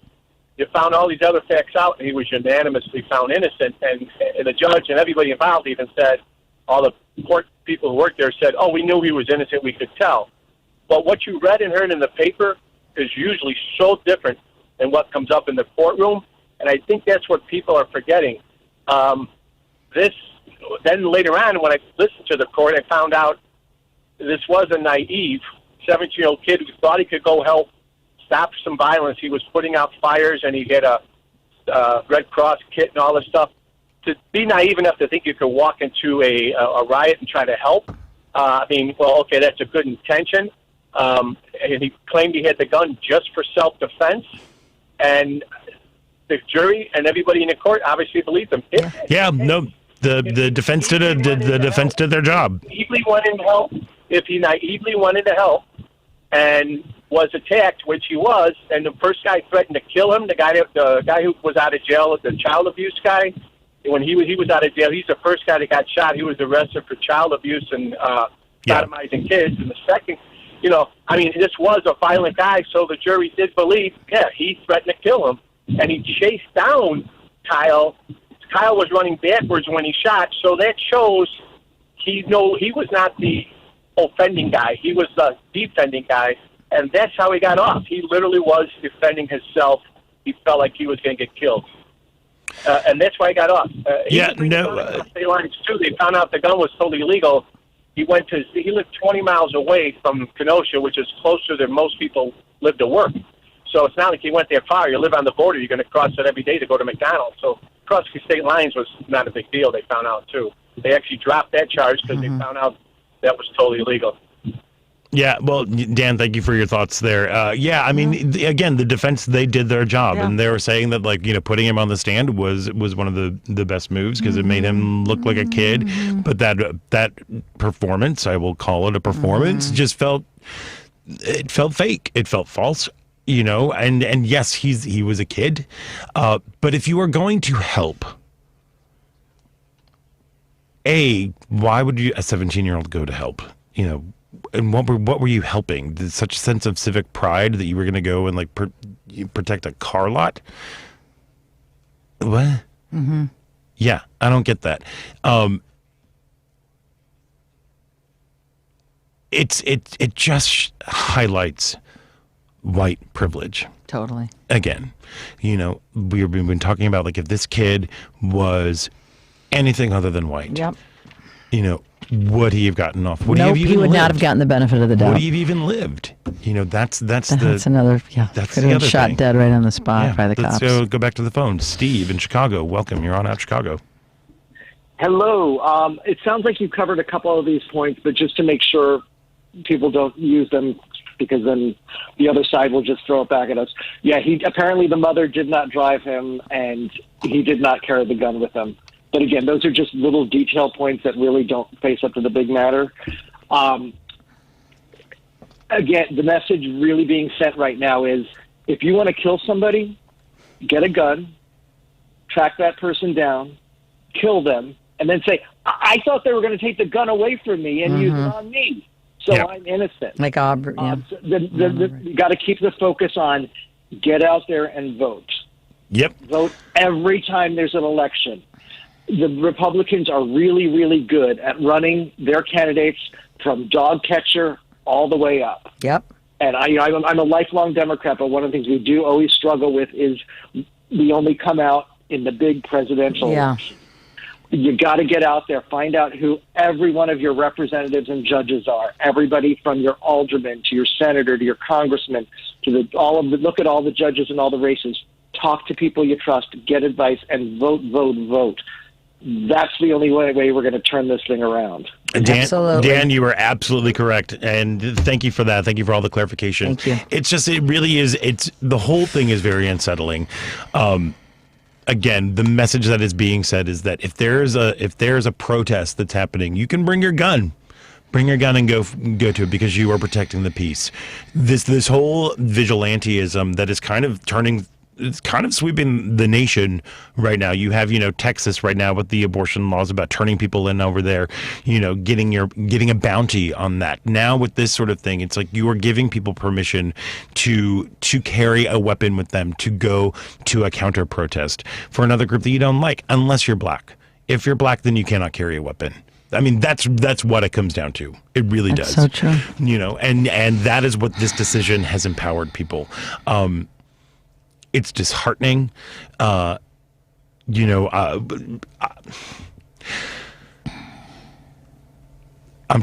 you found all these other facts out, and he was unanimously found innocent. And the judge and everybody involved even said, all the court people who worked there said, oh, we knew he was innocent, we could tell. But what you read and heard in the paper is usually so different than what comes up in the courtroom, and I think that's what people are forgetting. Then later on, when I listened to the court, I found out this was a naive 17-year-old kid who thought he could go help stop some violence. He was putting out fires, and he had a Red Cross kit and all this stuff. To be naive enough to think you could walk into a riot and try to help, I mean, well, okay, that's a good intention. And he claimed he had the gun just for self-defense, and the jury and everybody in the court obviously believed him. The defense did their job. If he naively wanted to help and was attacked, which he was, and the first guy threatened to kill him, the guy who was out of jail, the child abuse guy, when he was out of jail, he's the first guy that got shot. He was arrested for child abuse and sodomizing kids. And the second, I mean, this was a violent guy, so the jury did believe, he threatened to kill him. And he chased down Kyle. Kyle was running backwards when he shot, so that shows he was not the offending guy. He was the defending guy, and that's how he got off. He literally was defending himself. He felt like he was going to get killed. And that's why he got off. State lines too. They found out the gun was totally illegal. He lived 20 miles away from Kenosha, which is closer than most people live to work. So it's not like he went there far. You live on the border. You're going to cross it every day to go to McDonald's. So crossing state lines was not a big deal. They found out too. They actually dropped that charge because they found out that was totally illegal. Yeah, well, Dan, thank you for your thoughts there. I mean, again, the defense, they did their job, and they were saying that, putting him on the stand was one of the best moves because it made him look like a kid. But that performance, I will call it a performance, just felt fake. It felt false, and yes, he was a kid. But if you are going to help, why would a 17-year-old go to help? And what were you helping? Such a sense of civic pride that you were going to go and protect a car lot? What? Mm-hmm. Yeah, I don't get that. It just highlights white privilege. Totally. Again, we've been talking about if this kid was anything other than white. Yep. Would he have gotten off? He would not have gotten the benefit of the doubt. Would he have even lived? That's another. Yeah, that's could have been shot dead right on the spot by the cops. Let's go back to the phone. Steve in Chicago, welcome. You're on Out Chicago. Hello. It sounds like you've covered a couple of these points, but just to make sure people don't use them, because then the other side will just throw it back at us. Yeah, apparently the mother did not drive him, and he did not carry the gun with him. But again, those are just little detail points that really don't face up to the big matter. Again, the message really being sent right now is, if you want to kill somebody, get a gun, track that person down, kill them, and then say, I thought they were going to take the gun away from me and use it on me, so I'm innocent. Like Aubrey. You got to keep the focus on get out there and vote. Yep. Vote every time there's an election. The Republicans are really, really good at running their candidates from dog catcher all the way up. Yep. And I'm a lifelong Democrat, but one of the things we do always struggle with is we only come out in the big presidential election. You got to get out there, find out who every one of your representatives and judges are. Everybody from your alderman to your senator to your congressman to look at all the judges and all the races. Talk to people you trust, get advice, and vote, vote, vote. That's the only way we're going to turn this thing around. Dan, you are absolutely correct, and thank you for that. Thank you for all the clarification. Thank you. It really is. The whole thing is very unsettling. Again, the message that is being said is that if there's a protest that's happening, you can bring your gun. Bring your gun and go to it because you are protecting the peace. This whole vigilantism that is kind of turning it's kind of sweeping the nation right now. You have, Texas right now with the abortion laws about turning people in over there, getting a bounty on that. Now with this sort of thing, it's like you are giving people permission to carry a weapon with them, to go to a counter protest for another group that you don't like, unless you're black. If you're black, then you cannot carry a weapon. I mean, that's what it comes down to. It really does. So true. And that is what this decision has empowered people. It's disheartening. I'm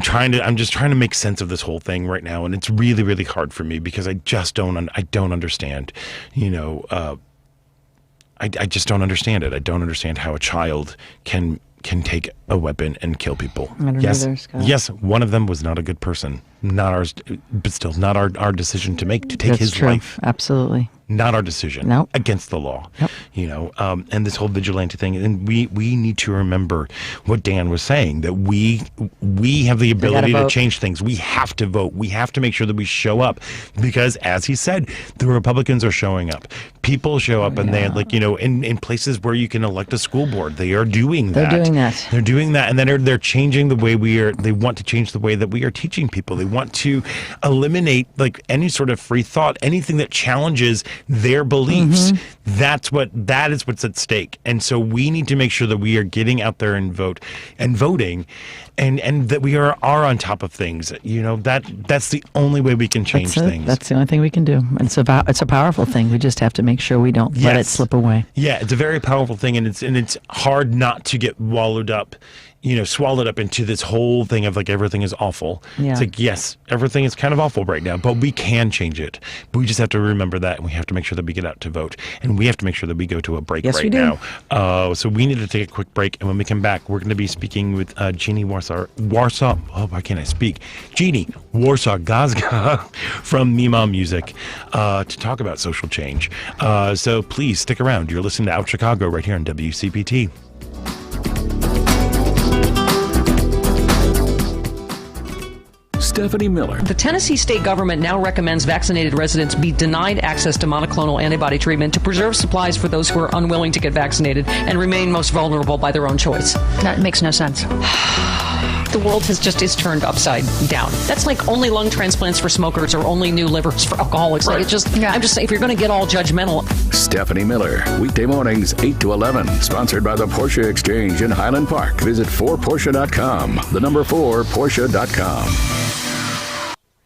just trying to make sense of this whole thing right now, and it's really, really hard for me because I don't understand. I just don't understand it. I don't understand how a child can take a weapon and kill people. I don't either, Scott. Yes, one of them was not a good person. Not ours, but still not our decision to make, to take his true. life. Absolutely. Not our decision. Nope. Against the law. Yep. And this whole vigilante thing. And we need to remember what Dan was saying, that we have the ability to change things. We have to vote. We have to make sure that we show up because, as he said, the Republicans are showing up. People show up and they in places where you can elect a school board, they are doing that. They're doing that. They're doing that. And then they're changing the way they want to change the way that we are teaching people. They want to eliminate any sort of free thought, anything that challenges their beliefs. Mm-hmm. That is what's at stake. And so we need to make sure that we are getting out there and voting and that we are on top of things. That's the only way we can change things. That's the only thing we can do. It's a powerful thing. We just have to make sure we don't let it slip away. Yeah, it's a very powerful thing, and it's hard not to get swallowed up into this whole thing of everything is awful. Yeah. It's like, yes, everything is kind of awful right now, but we can change it. But we just have to remember that, and we have to make sure that we get out to vote, and we have to make sure that we go to a break Yes, right we do. now. So we need to take a quick break, and when we come back, we're going to be speaking with Jeannie Warsaw. Oh, why can't I speak? Jeannie Warsaw-Gazga from Mima Music to talk about social change. So please stick around. You're listening to Out Chicago right here on WCPT. Stephanie Miller. The Tennessee state government now recommends vaccinated residents be denied access to monoclonal antibody treatment to preserve supplies for those who are unwilling to get vaccinated and remain most vulnerable by their own choice. That makes no sense. The world is turned upside down. That's like only lung transplants for smokers or only new livers for alcoholics. Right. I'm just saying, if you're going to get all judgmental. Stephanie Miller, weekday mornings 8 to 11, sponsored by the Porsche Exchange in Highland Park. Visit 4Porsche.com. The number 4Porsche.com.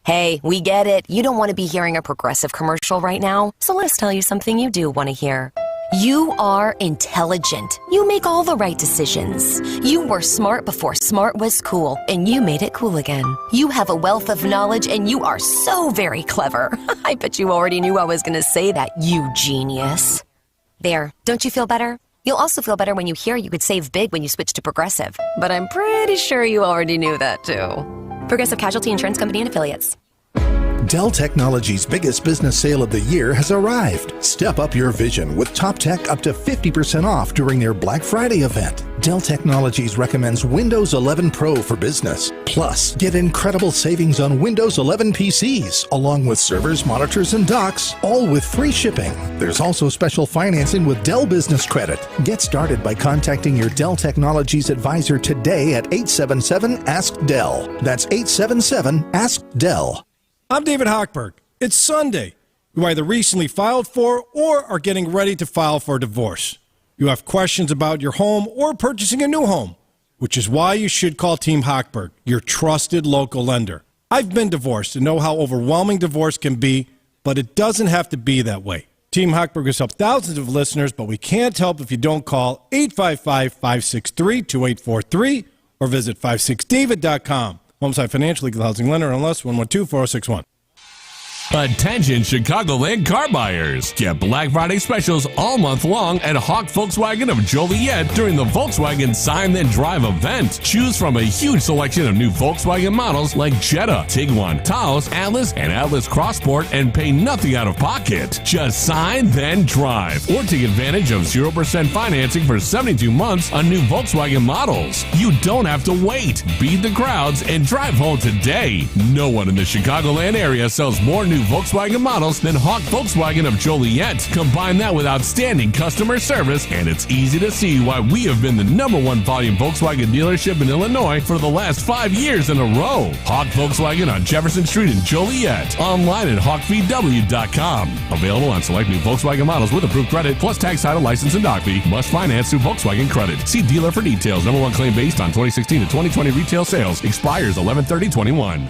Hey, we get it. You don't want to be hearing a Progressive commercial right now, so let us tell you something you do want to hear. You are intelligent. You make all the right decisions. You were smart before smart was cool, and you made it cool again. You have a wealth of knowledge, and you are so very clever. I bet you already knew I was going to say that, you genius. There, don't you feel better? You'll also feel better when you hear you could save big when you switch to Progressive. But I'm pretty sure you already knew that, too. Progressive Casualty Insurance Company and Affiliates. Dell Technologies' biggest business sale of the year has arrived. Step up your vision with top tech up to 50% off during their Black Friday event. Dell Technologies recommends Windows 11 Pro for business. Plus, get incredible savings on Windows 11 PCs, along with servers, monitors, and docks, all with free shipping. There's also special financing with Dell Business Credit. Get started by contacting your Dell Technologies advisor today at 877-ASK-DELL. That's 877-ASK-DELL. I'm David Hochberg. It's Sunday. You either recently filed for or are getting ready to file for a divorce. You have questions about your home or purchasing a new home, which is why you should call Team Hochberg, your trusted local lender. I've been divorced and know how overwhelming divorce can be, but it doesn't have to be that way. Team Hochberg has helped thousands of listeners, but we can't help if you don't call 855-563-2843 or visit 56david.com. Homeside Financial Legal Housing Lender, unless 112-4061. Attention Chicagoland car buyers. Get Black Friday specials all month long at Hawk Volkswagen of Joliet during the Volkswagen Sign Then Drive event. Choose from a huge selection of new Volkswagen models like Jetta, Tiguan, Taos, Atlas, and Atlas Crossport and pay nothing out of pocket. Just sign then drive or take advantage of 0% financing for 72 months on new Volkswagen models. You don't have to wait. Beat the crowds and drive home today. No one in the Chicagoland area sells more new new Volkswagen models, then Hawk Volkswagen of Joliet. Combine that with outstanding customer service, and it's easy to see why we have been the #1 volume Volkswagen dealership in Illinois for the last 5 years in a row. Hawk Volkswagen on Jefferson Street in Joliet. Online at hawkvw.com. Available on select new Volkswagen models with approved credit, plus tax, title, license, and doc fee. Must finance through Volkswagen Credit. See dealer for details. #1 claim based on 2016 to 2020 retail sales. Expires 11/30/21.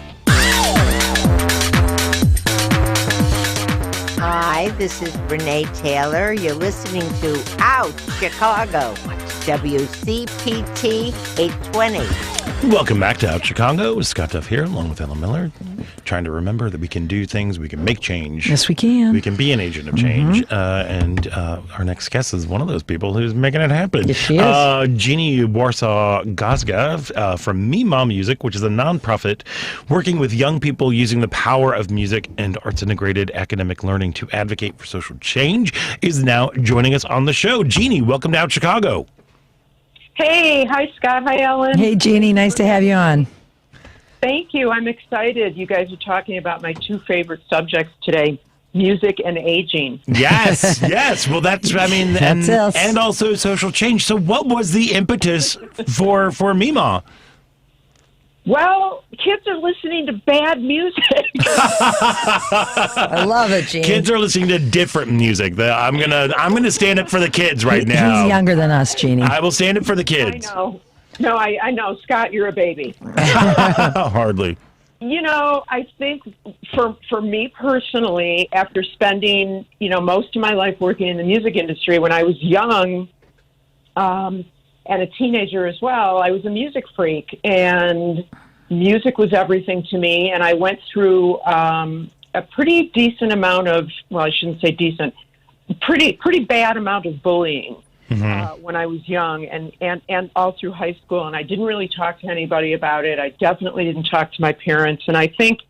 Hi, this is Renee Taylor. You're listening to Out Chicago, WCPT 820. Welcome back to Out Chicago. Scott Duff here, along with Ellen Miller, trying to remember that we can do things, we can make change. Yes, we can. We can be an agent of change. And our next guest is one of those people who's making it happen. Yes, she is. Jeannie Warsaw-Gazga from Mima Music, which is a nonprofit working with young people using the power of music and arts-integrated academic learning to advocate for social change, is now joining us on the show. Jeannie, welcome to Out Chicago. Hey, hi Scott, hi Ellen. Hey Jeannie, nice to have you on. Thank you. I'm excited. You guys are talking about my two favorite subjects today, music and aging. Yes, yes. Well, that's That's us. and also social change. So what was the impetus for Mima? Well, kids are listening to bad music. I love it, Jeannie. Kids are listening to different music. I'm gonna stand up for the kids right now. He's younger than us, Jeannie. I will stand up for the kids. I know. No, I know. Scott, you're a baby. Hardly. You know, I think for me personally, after spending, most of my life working in the music industry, when I was young, and a teenager as well, I was a music freak, and music was everything to me. And I went through a pretty decent amount of, well, I shouldn't say decent, pretty bad amount of bullying when I was young, and all through high school. And I didn't really talk to anybody about it. I definitely didn't talk to my parents. And I think,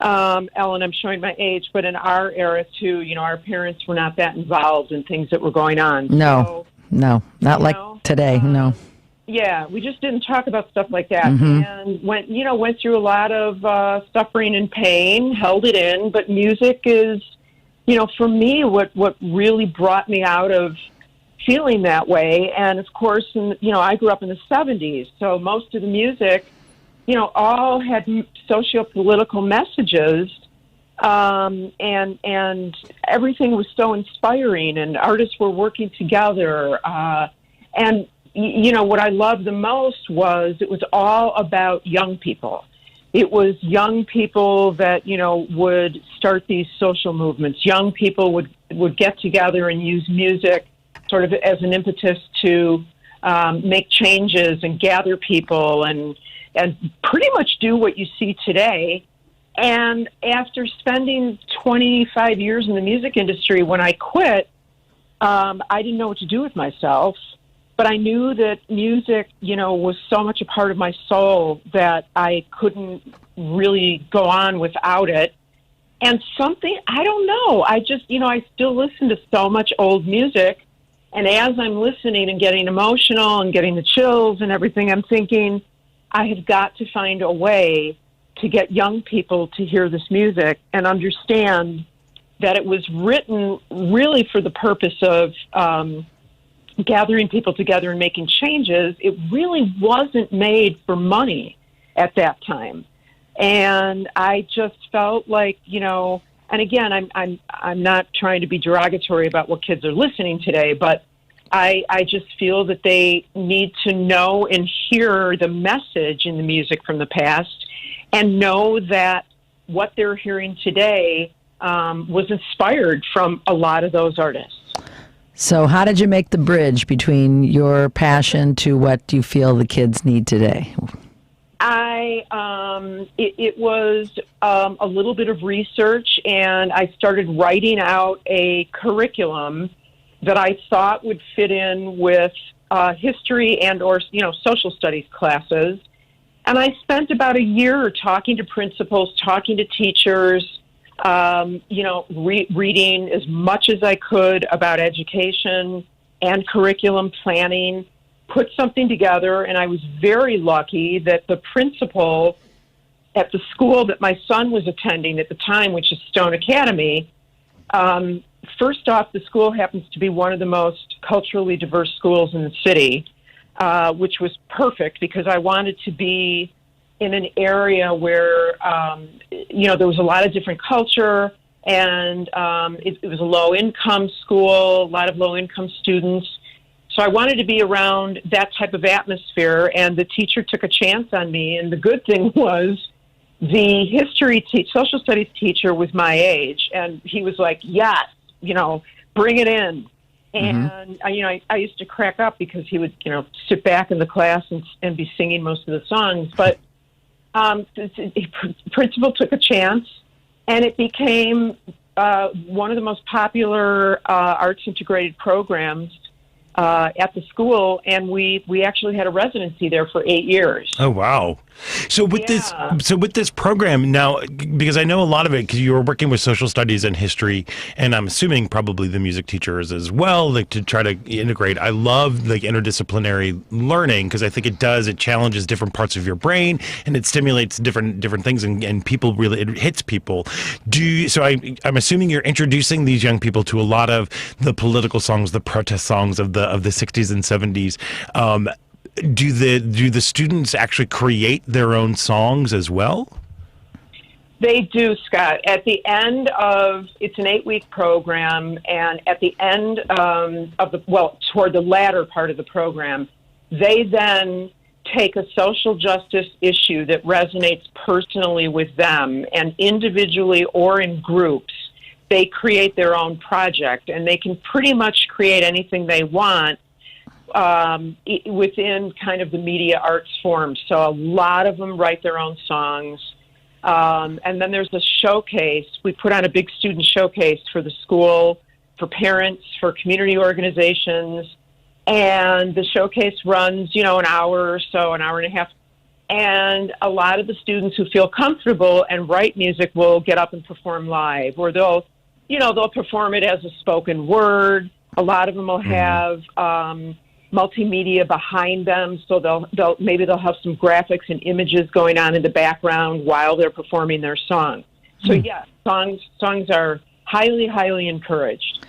Ellen, I'm showing my age, but in our era too, our parents were not that involved in things that were going on. No, not like today. No. Yeah, we just didn't talk about stuff like that, Mhm. and went through a lot of suffering and pain, held it in. But music is, for me, what really brought me out of feeling that way. And of course, I grew up in the '70s, so most of the music, all had socio-political messages. And everything was so inspiring, and artists were working together. And what I loved the most was it was all about young people. It was young people that, would start these social movements. Young people would get together and use music sort of as an impetus to make changes and gather people and pretty much do what you see today. And after spending 25 years in the music industry, when I quit, I didn't know what to do with myself. But I knew that music, was so much a part of my soul that I couldn't really go on without it. And I don't know, I just, I still listen to so much old music. And as I'm listening and getting emotional and getting the chills and everything, I'm thinking, I have got to find a way to get young people to hear this music and understand that it was written really for the purpose of gathering people together and making changes. It really wasn't made for money at that time. And I just felt like, and again, I'm not trying to be derogatory about what kids are listening today, but I just feel that they need to know and hear the message in the music from the past and know that what they're hearing today was inspired from a lot of those artists. So how did you make the bridge between your passion to what you feel the kids need today? It was a little bit of research, and I started writing out a curriculum that I thought would fit in with history and or social studies classes. And I spent about a year talking to principals, talking to teachers, reading as much as I could about education and curriculum planning, put something together, and I was very lucky that the principal at the school that my son was attending at the time, which is Stone Academy, first off, the school happens to be one of the most culturally diverse schools in the city, which was perfect because I wanted to be in an area where, there was a lot of different culture, and it was a low-income school, a lot of low-income students. So I wanted to be around that type of atmosphere, and the teacher took a chance on me. And the good thing was the social studies teacher was my age, and he was like, yes, bring it in. And, I used to crack up because he would, sit back in the class and be singing most of the songs. But the principal took a chance, and it became one of the most popular arts integrated programs at the school, and we actually had a residency there for 8 years. Oh, wow. So with this program now, because I know a lot of it, because you were working with social studies and history, and I'm assuming probably the music teachers as well, to try to integrate. I love interdisciplinary learning because I think it challenges different parts of your brain, and it stimulates different things, and people really, it hits people. I'm assuming you're introducing these young people to a lot of the political songs, the protest songs of the 60s and 70s. Do the students actually create their own songs as well? They do, Scott. At the end it's an 8-week program, and at the end toward the latter part of the program, they then take a social justice issue that resonates personally with them, and individually or in groups, they create their own project, and they can pretty much create anything they want within kind of the media arts form. So a lot of them write their own songs. And then there's a showcase. We put on a big student showcase for the school, for parents, for community organizations. And the showcase runs, an hour or so, an hour and a half. And a lot of the students who feel comfortable and write music will get up and perform live, or they'll perform it as a spoken word. A lot of them will have multimedia behind them, so they'll have some graphics and images going on in the background while they're performing their song. So yeah, songs are highly, highly encouraged.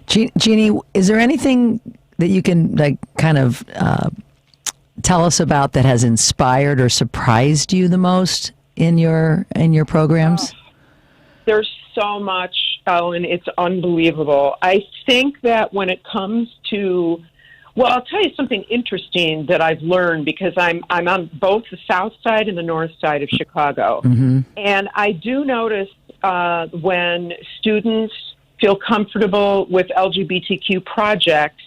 Jeannie, is there anything that you can tell us about that has inspired or surprised you the most in your programs? There's so much, Ellen. It's unbelievable. I think that when it comes to, I'll tell you something interesting that I've learned, because I'm on both the south side and the north side of Chicago. And I do notice when students feel comfortable with LGBTQ projects,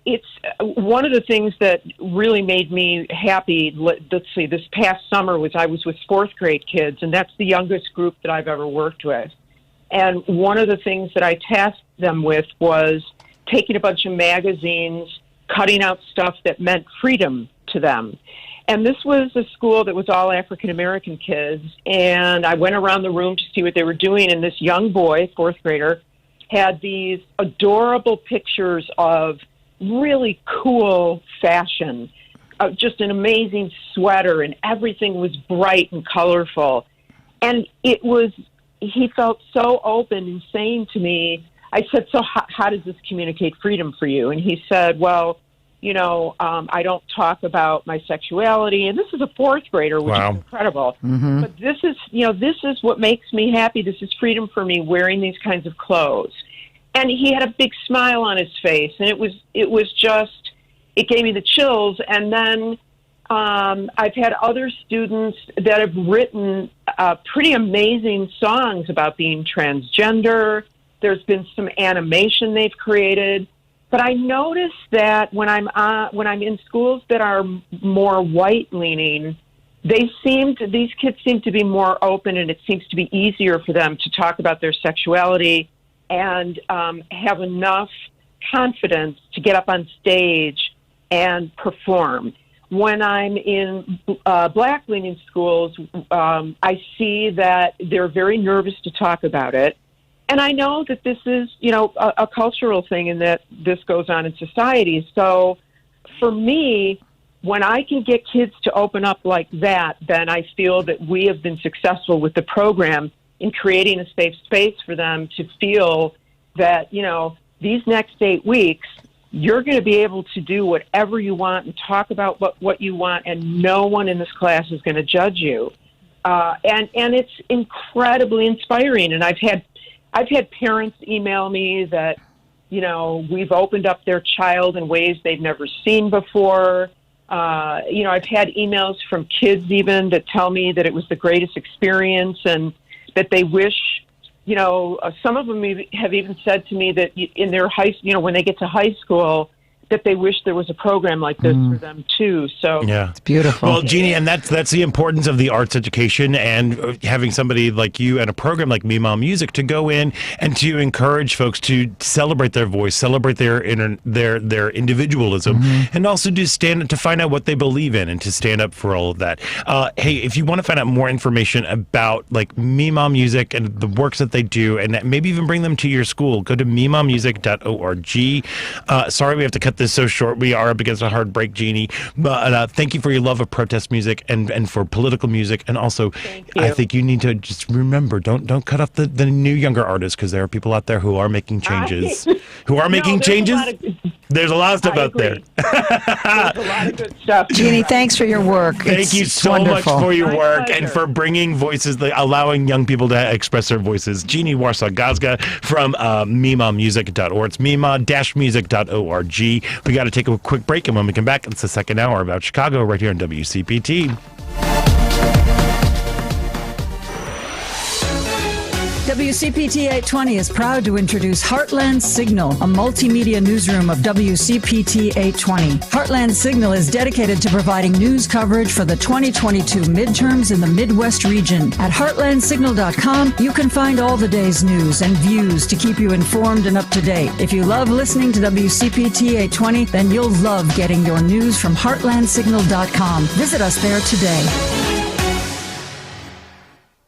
it's one of the things that really made me happy. Let's see, this past summer I was with 4th grade kids, and that's the youngest group that I've ever worked with. And one of the things that I tasked them with was taking a bunch of magazines, cutting out stuff that meant freedom to them. And this was a school that was all African-American kids, and I went around the room to see what they were doing, and this young boy, 4th grader, had these adorable pictures of really cool fashion, just an amazing sweater, and everything was bright and colorful. And he felt so open in saying to me, I said, so how does this communicate freedom for you? And he said, well, I don't talk about my sexuality. And this is a 4th grader, which is incredible. But this is what makes me happy. This is freedom for me, wearing these kinds of clothes. And he had a big smile on his face, and it gave me the chills. And then I've had other students that have written pretty amazing songs about being transgender. There's been some animation they've created. But I notice that when I'm in schools that are more white leaning, these kids seem to be more open, and it seems to be easier for them to talk about their sexuality and have enough confidence to get up on stage and perform. When I'm in black leaning schools, I see that they're very nervous to talk about it. And I know that this is, a cultural thing, and that this goes on in society. So for me, when I can get kids to open up like that, then I feel that we have been successful with the program in creating a safe space for them to feel that, these next 8 weeks, you're going to be able to do whatever you want and talk about what you want, and no one in this class is going to judge you. And it's incredibly inspiring. And I've had parents email me that, we've opened up their child in ways they've never seen before. I've had emails from kids even that tell me that it was the greatest experience and that they wish, some of them have even said to me that in their when they get to high school, that they wish there was a program like this for them too. So yeah, it's beautiful. Well, Jeannie, and that's the importance of the arts education and having somebody like you and a program like Me Mom Music to go in and to encourage folks to celebrate their voice, celebrate their individualism, and also to find out what they believe in and to stand up for all of that. Hey, if you want to find out more information about like Me Mom Music and the works that they do, and maybe even bring them to your school, go to memommusic.org. Sorry, we have to cut this so short. We are up against a hard break, Jeannie. But thank you for your love of protest music and for political music. And also, I think you need to just remember, don't cut off the new younger artists, because there are people out there who are making changes. There's a lot of stuff out there. There's a lot of good stuff. Jeannie, thanks for your work. Thank you so much for your work and for bringing voices, allowing young people to express their voices. Jeannie Warsaw-Gazga from memamusic.org. It's mema-music.org. We got to take a quick break, and when we come back, it's the second hour about Chicago right here on WCPT. WCPT 820 is proud to introduce Heartland Signal, a multimedia newsroom of WCPT 820. Heartland Signal is dedicated to providing news coverage for the 2022 midterms in the Midwest region. At heartlandsignal.com, you can find all the day's news and views to keep you informed and up to date. If you love listening to WCPT 820, then you'll love getting your news from heartlandsignal.com. Visit us there today.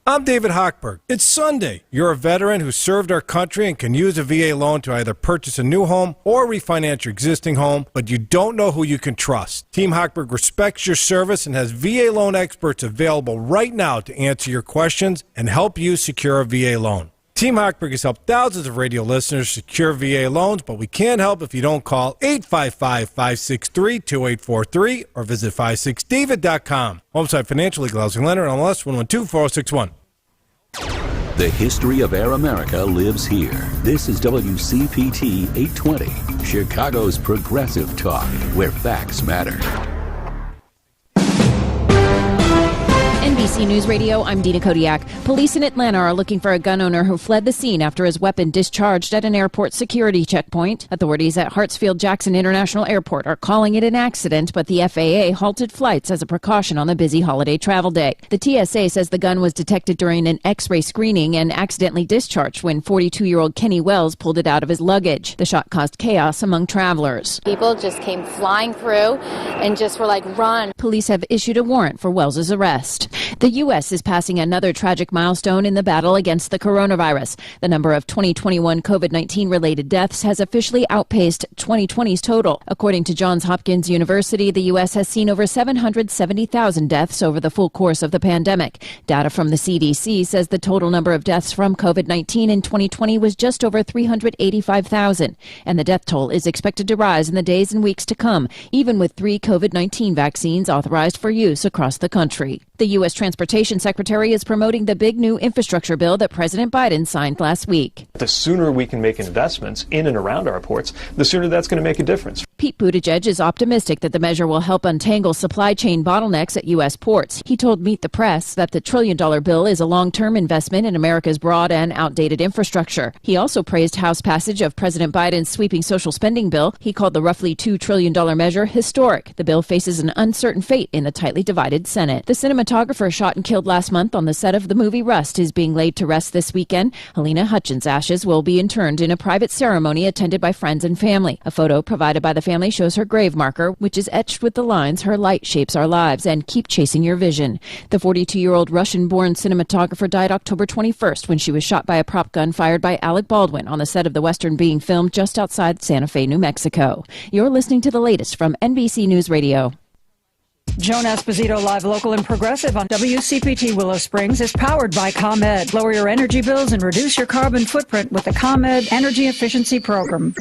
I'm David Hochberg. It's Sunday. You're a veteran who served our country and can use a VA loan to either purchase a new home or refinance your existing home, but you don't know who you can trust. Team Hochberg respects your service and has VA loan experts available right now to answer your questions and help you secure a VA loan. Team Hochberg has helped thousands of radio listeners secure VA loans, but we can't help if you don't call 855-563-2843 or visit 56david.com. Homeside Financial Legal Housing Lender, NMLS 1124061. The history of Air America lives here. This is WCPT 820, Chicago's progressive talk, where facts matter. NBC News Radio, I'm Dina Kodiak. Police in Atlanta are looking for a gun owner who fled the scene after his weapon discharged at an airport security checkpoint. Authorities at Hartsfield-Jackson International Airport are calling it an accident, but the FAA halted flights as a precaution on the busy holiday travel day. The TSA says the gun was detected during an X-ray screening and accidentally discharged when 42-year-old Kenny Wells pulled it out of his luggage. The shot caused chaos among travelers. People just came flying through and just were like, run. Police have issued a warrant for Wells' arrest. The U.S. is passing another tragic milestone in the battle against the coronavirus. The number of 2021 COVID-19 related deaths has officially outpaced 2020's total. According to Johns Hopkins University, the U.S. has seen over 770,000 deaths over the full course of the pandemic. Data from the CDC says the total number of deaths from COVID-19 in 2020 was just over 385,000, and the death toll is expected to rise in the days and weeks to come, even with 3 COVID-19 vaccines authorized for use across the country. The U.S. Transportation Secretary is promoting the big new infrastructure bill that President Biden signed last week. The sooner we can make investments in and around our ports, the sooner that's going to make a difference. Pete Buttigieg is optimistic that the measure will help untangle supply chain bottlenecks at U.S. ports. He told Meet the Press that the $1 trillion bill is a long-term investment in America's broad and outdated infrastructure. He also praised House passage of President Biden's sweeping social spending bill. He called the roughly $2 trillion measure historic. The bill faces an uncertain fate in the tightly divided Senate. The cinematographer shot and killed last month on the set of the movie Rust is being laid to rest this weekend. Helena Hutchins' ashes will be interred in a private ceremony attended by friends and family. A photo provided by the family shows her grave marker, which is etched with the lines, "Her light shapes our lives," and "Keep chasing your vision." The 42-year-old Russian-born cinematographer died October 21st when she was shot by a prop gun fired by Alec Baldwin on the set of the Western being filmed just outside Santa Fe, New Mexico. You're listening to the latest from NBC News Radio. Joan Esposito, live, local, and progressive on WCPT Willow Springs is powered by ComEd. Lower your energy bills and reduce your carbon footprint with the ComEd Energy Efficiency Program.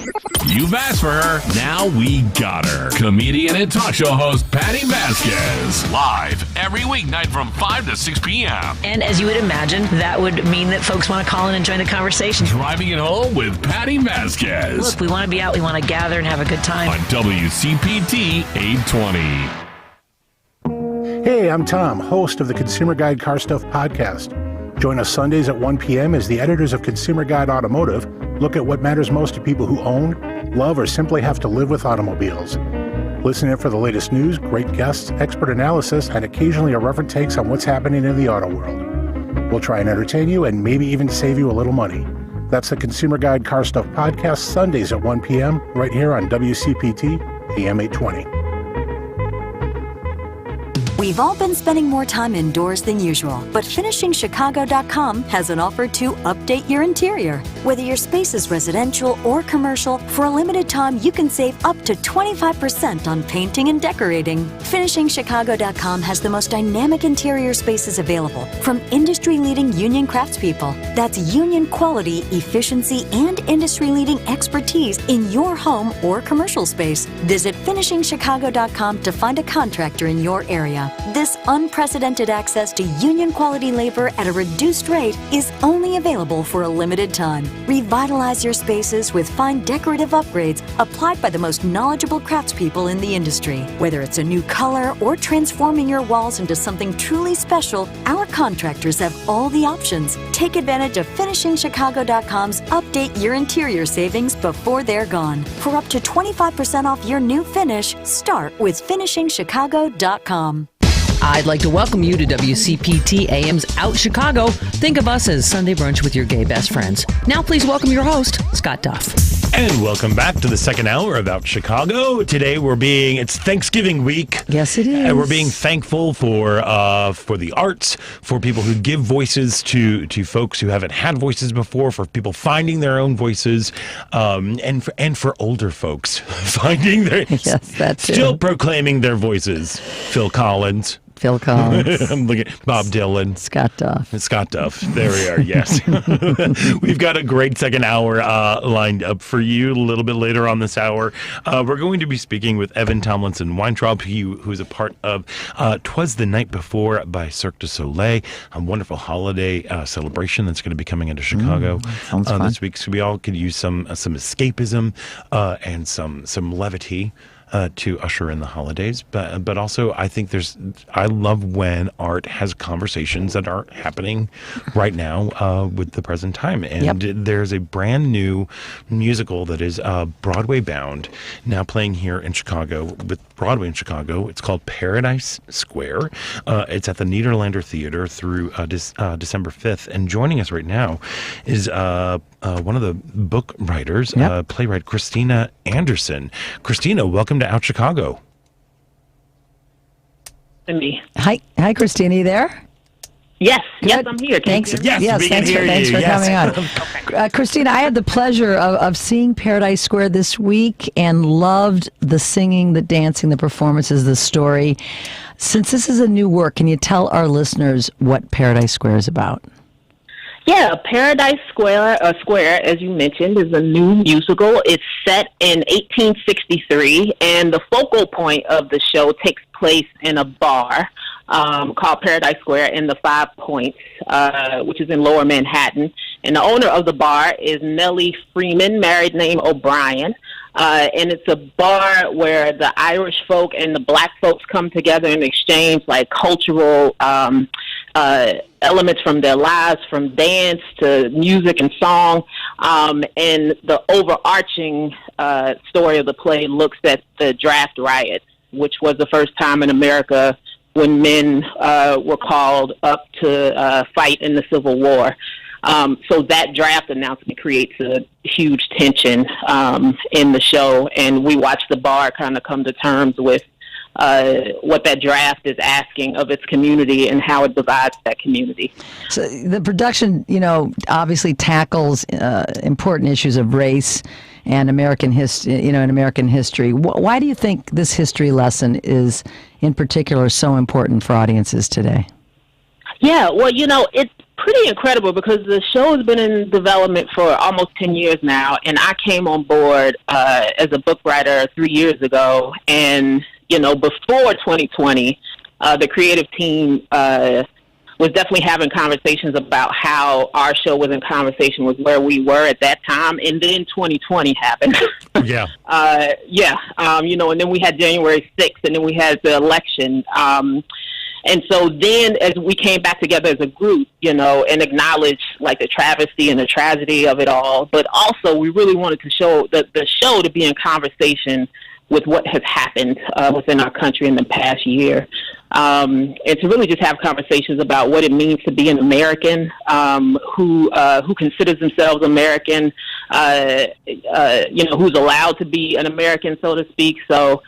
You've asked for her. Now we got her. Comedian and talk show host Patty Vasquez. Live every weeknight from 5 to 6 p.m. And as you would imagine, that would mean that folks want to call in and join the conversation. Driving it home with Patty Vasquez. Look, we want to be out. We want to gather and have a good time. On WCPT 820. Hey, I'm Tom, host of the Consumer Guide Car Stuff podcast. Join us Sundays at 1 p.m. as the editors of Consumer Guide Automotive look at what matters most to people who own, love, or simply have to live with automobiles. Listen in for the latest news, great guests, expert analysis, and occasionally irreverent takes on what's happening in the auto world. We'll try and entertain you and maybe even save you a little money. That's the Consumer Guide Car Stuff podcast, Sundays at 1 p.m. right here on WCPT AM 820. We've all been spending more time indoors than usual, but FinishingChicago.com has an offer to update your interior. Whether your space is residential or commercial, for a limited time you can save up to 25% on painting and decorating. FinishingChicago.com has the most dynamic interior spaces available from industry-leading union craftspeople. That's union quality, efficiency, and industry-leading expertise in your home or commercial space. Visit FinishingChicago.com to find a contractor in your area. This unprecedented access to union quality labor at a reduced rate is only available for a limited time. Revitalize your spaces with fine decorative upgrades applied by the most knowledgeable craftspeople in the industry. Whether it's a new color or transforming your walls into something truly special, our contractors have all the options. Take advantage of FinishingChicago.com's Update Your Interior savings before they're gone. For up to 25% off your new finish, start with FinishingChicago.com. I'd like to welcome you to WCPT AM's Out Chicago. Think of us as Sunday brunch with your gay best friends. Now please welcome your host, Scott Duff. And welcome back to the second hour of Out Chicago. Today it's Thanksgiving week. Yes, it is. And we're being thankful for the arts, for people who give voices to folks who haven't had voices before, for people finding their own voices, and for older folks finding their still proclaiming their voices. Phil Collins. I'm looking at Bob Dylan. Scott Duff. There we are, yes. We've got a great second hour lined up for you a little bit later on this hour. We're going to be speaking with Evan Tomlinson Weintraub, who's a part of 'Twas the Night Before by Cirque du Soleil, a wonderful holiday celebration that's going to be coming into Chicago this week. So we all could use some escapism and some levity to usher in the holidays, but also I think I love when art has conversations that are happening right now with the present time, and there's a brand new musical that is Broadway bound, now playing here in Chicago with Broadway in Chicago. It's called Paradise Square. It's at the Niederlander Theater through December 5th, and joining us right now is one of the book writers, playwright Christina Anderson. Christina, welcome to Out Chicago. Hi, Christina, you there? Yes, Good. yes, I'm here. Thanks for coming on. Christina, I had the pleasure of seeing Paradise Square this week and loved the singing, the dancing, the performances, the story. Since this is a new work, can you tell our listeners what Paradise Square is about? Yeah, Paradise Square, as you mentioned, is a new musical. It's set in 1863, and the focal point of the show takes place in a bar called Paradise Square in the 5 Points, which is in Lower Manhattan. And the owner of the bar is Nellie Freeman, married name O'Brien. And it's a bar where the Irish folk and the black folks come together and exchange like cultural elements from their lives, from dance to music and song. And the overarching story of the play looks at the draft riot, which was the first time in America when men were called up to fight in the Civil War. So that draft announcement creates a huge tension in the show, and we watch the bar kind of come to terms with what that draft is asking of its community and how it divides that community. So the production, obviously tackles important issues of race and American history. In American history, why do you think this history lesson is, in particular, so important for audiences today? Yeah, well, it's pretty incredible because the show has been in development for almost 10 years now, and I came on board as a book writer 3 years ago. And, before 2020, the creative team was definitely having conversations about how our show was in conversation with where we were at that time. And then 2020 happened. Yeah. And then we had January 6th, and then we had the election. And so then as we came back together as a group, and acknowledged like the travesty and the tragedy of it all, but also we really wanted to show the show to be in conversation with what has happened within our country in the past year. And to really just have conversations about what it means to be an American, who considers themselves American, who's allowed to be an American, so to speak. So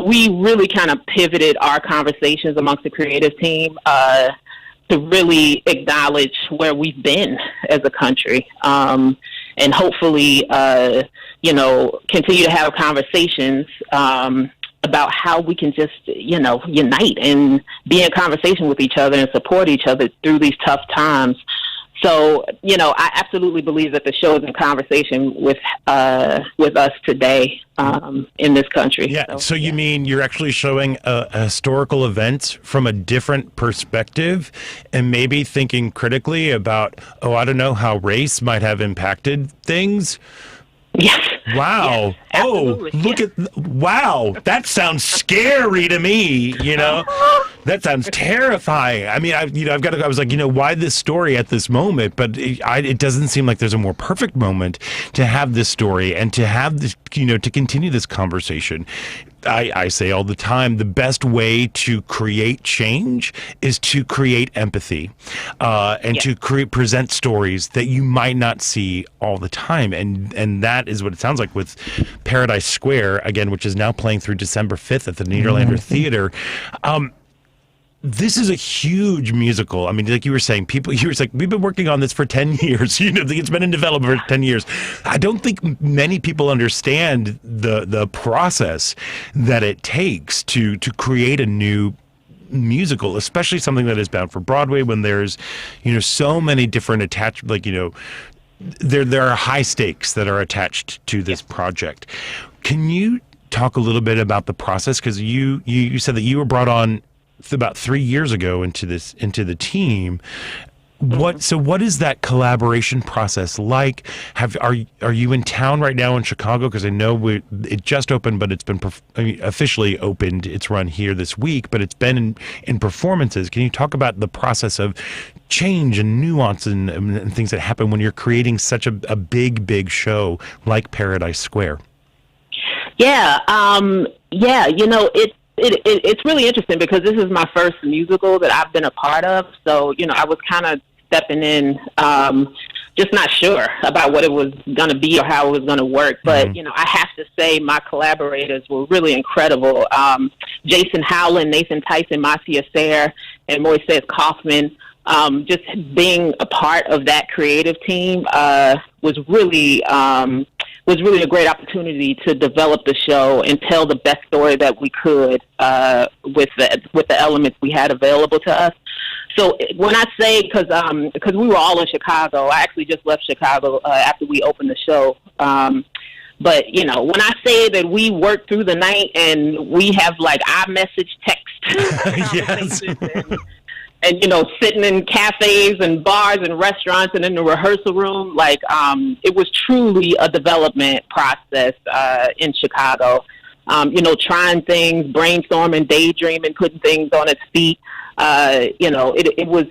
we really kind of pivoted our conversations amongst the creative team to really acknowledge where we've been as a country, and hopefully, continue to have conversations about how we can just, unite and be in conversation with each other and support each other through these tough times. So, I absolutely believe that the show is in conversation with us today in this country. Yeah. So you mean you're actually showing a historical event from a different perspective, and maybe thinking critically about, I don't know, how race might have impacted things? Yes. Wow. Yes, wow. That sounds scary to me, That sounds terrifying. I mean, I was like, why this story at this moment? But it doesn't seem like there's a more perfect moment to have this story and to have this, to continue this conversation. I say all the time, the best way to create change is to create empathy, and to present stories that you might not see all the time. And that is what it sounds like with Paradise Square, again, which is now playing through December 5th at the Nederlander Theater. This is a huge musical. I mean, like you were saying, we've been working on this for 10 years. It's been in development for 10 years. I don't think many people understand the process that it takes to create a new musical, especially something that is bound for Broadway, when there's, so many different attached, there are high stakes that are attached to this project. Can you talk a little bit about the process? Because you said that you were brought on about 3 years ago into the team. What is that collaboration process like? Are you in town right now in Chicago? Because I know it just opened, but it's been officially opened. It's run here this week, but it's been in performances. Can you talk about the process of change and nuance and things that happen when you're creating such a big show like Paradise Square? Yeah, it's really interesting because this is my first musical that I've been a part of. So, I was kind of stepping in, just not sure about what it was going to be or how it was going to work. But, I have to say my collaborators were really incredible. Jason Howland, Nathan Tyson, Marcia Sayre, and Moises Kaufman. Just being a part of that creative team was really a great opportunity to develop the show and tell the best story that we could with the elements we had available to us. So when I say, because we were all in Chicago, I actually just left Chicago after we opened the show. But, when I say that we worked through the night and we have iMessage text conversations and sitting in cafes and bars and restaurants and in the rehearsal room, it was truly a development process in Chicago. Trying things, brainstorming, daydreaming, putting things on its feet. It was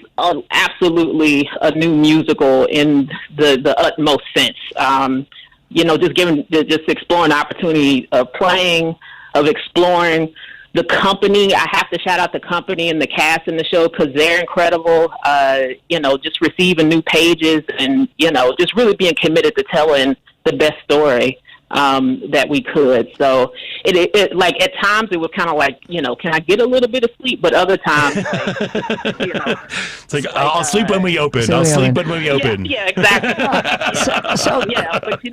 absolutely a new musical in the utmost sense. Just exploring the opportunity of playing, of exploring. The company, I have to shout out the company and the cast in the show because they're incredible. Just receiving new pages and, just really being committed to telling the best story that we could. So it at times it was kind of can I get a little bit of sleep? But other times, it's I'll sleep when we open. I'll sleep when we open. Yeah, exactly. But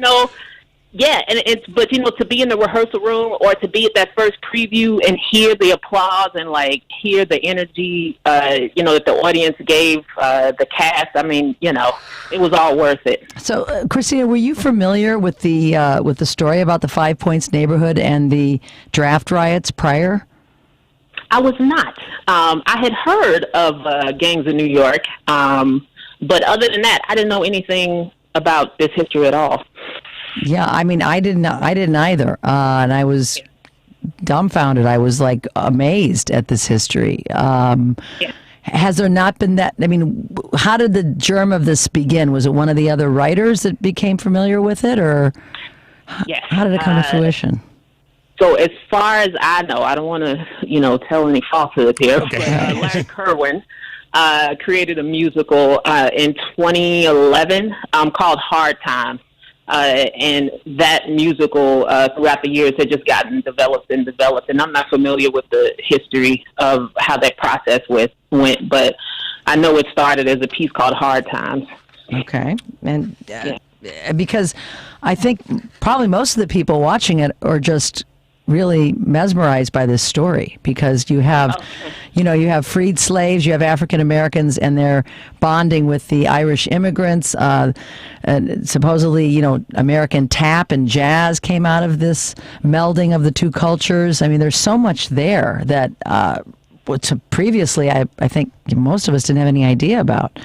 Yeah, and but to be in the rehearsal room or to be at that first preview and hear the applause and like hear the energy, that the audience gave the cast. I mean, it was all worth it. So, Christina, were you familiar with the story about the 5 Points neighborhood and the draft riots prior? I was not. I had heard of gangs in New York, but other than that, I didn't know anything about this history at all. Yeah, I mean, I didn't either, and I was dumbfounded. I was like amazed at this history. Has there not been that? I mean, how did the germ of this begin? Was it one of the other writers that became familiar with it, or yes. How did it come to fruition? So as far as I know, I don't want to, tell any falsehoods here. Okay. But, Larry Kerwin created a musical in 2011 called Hard Times. And that musical throughout the years had just gotten developed. And I'm not familiar with the history of how that process went, but I know it started as a piece called Hard Times. Okay. And because I think probably most of the people watching it are just really mesmerized by this story, because you have, you have freed slaves, you have African Americans, and they're bonding with the Irish immigrants. And supposedly, American tap and jazz came out of this melding of the two cultures. I mean, there's so much there that previously I think most of us didn't have any idea about.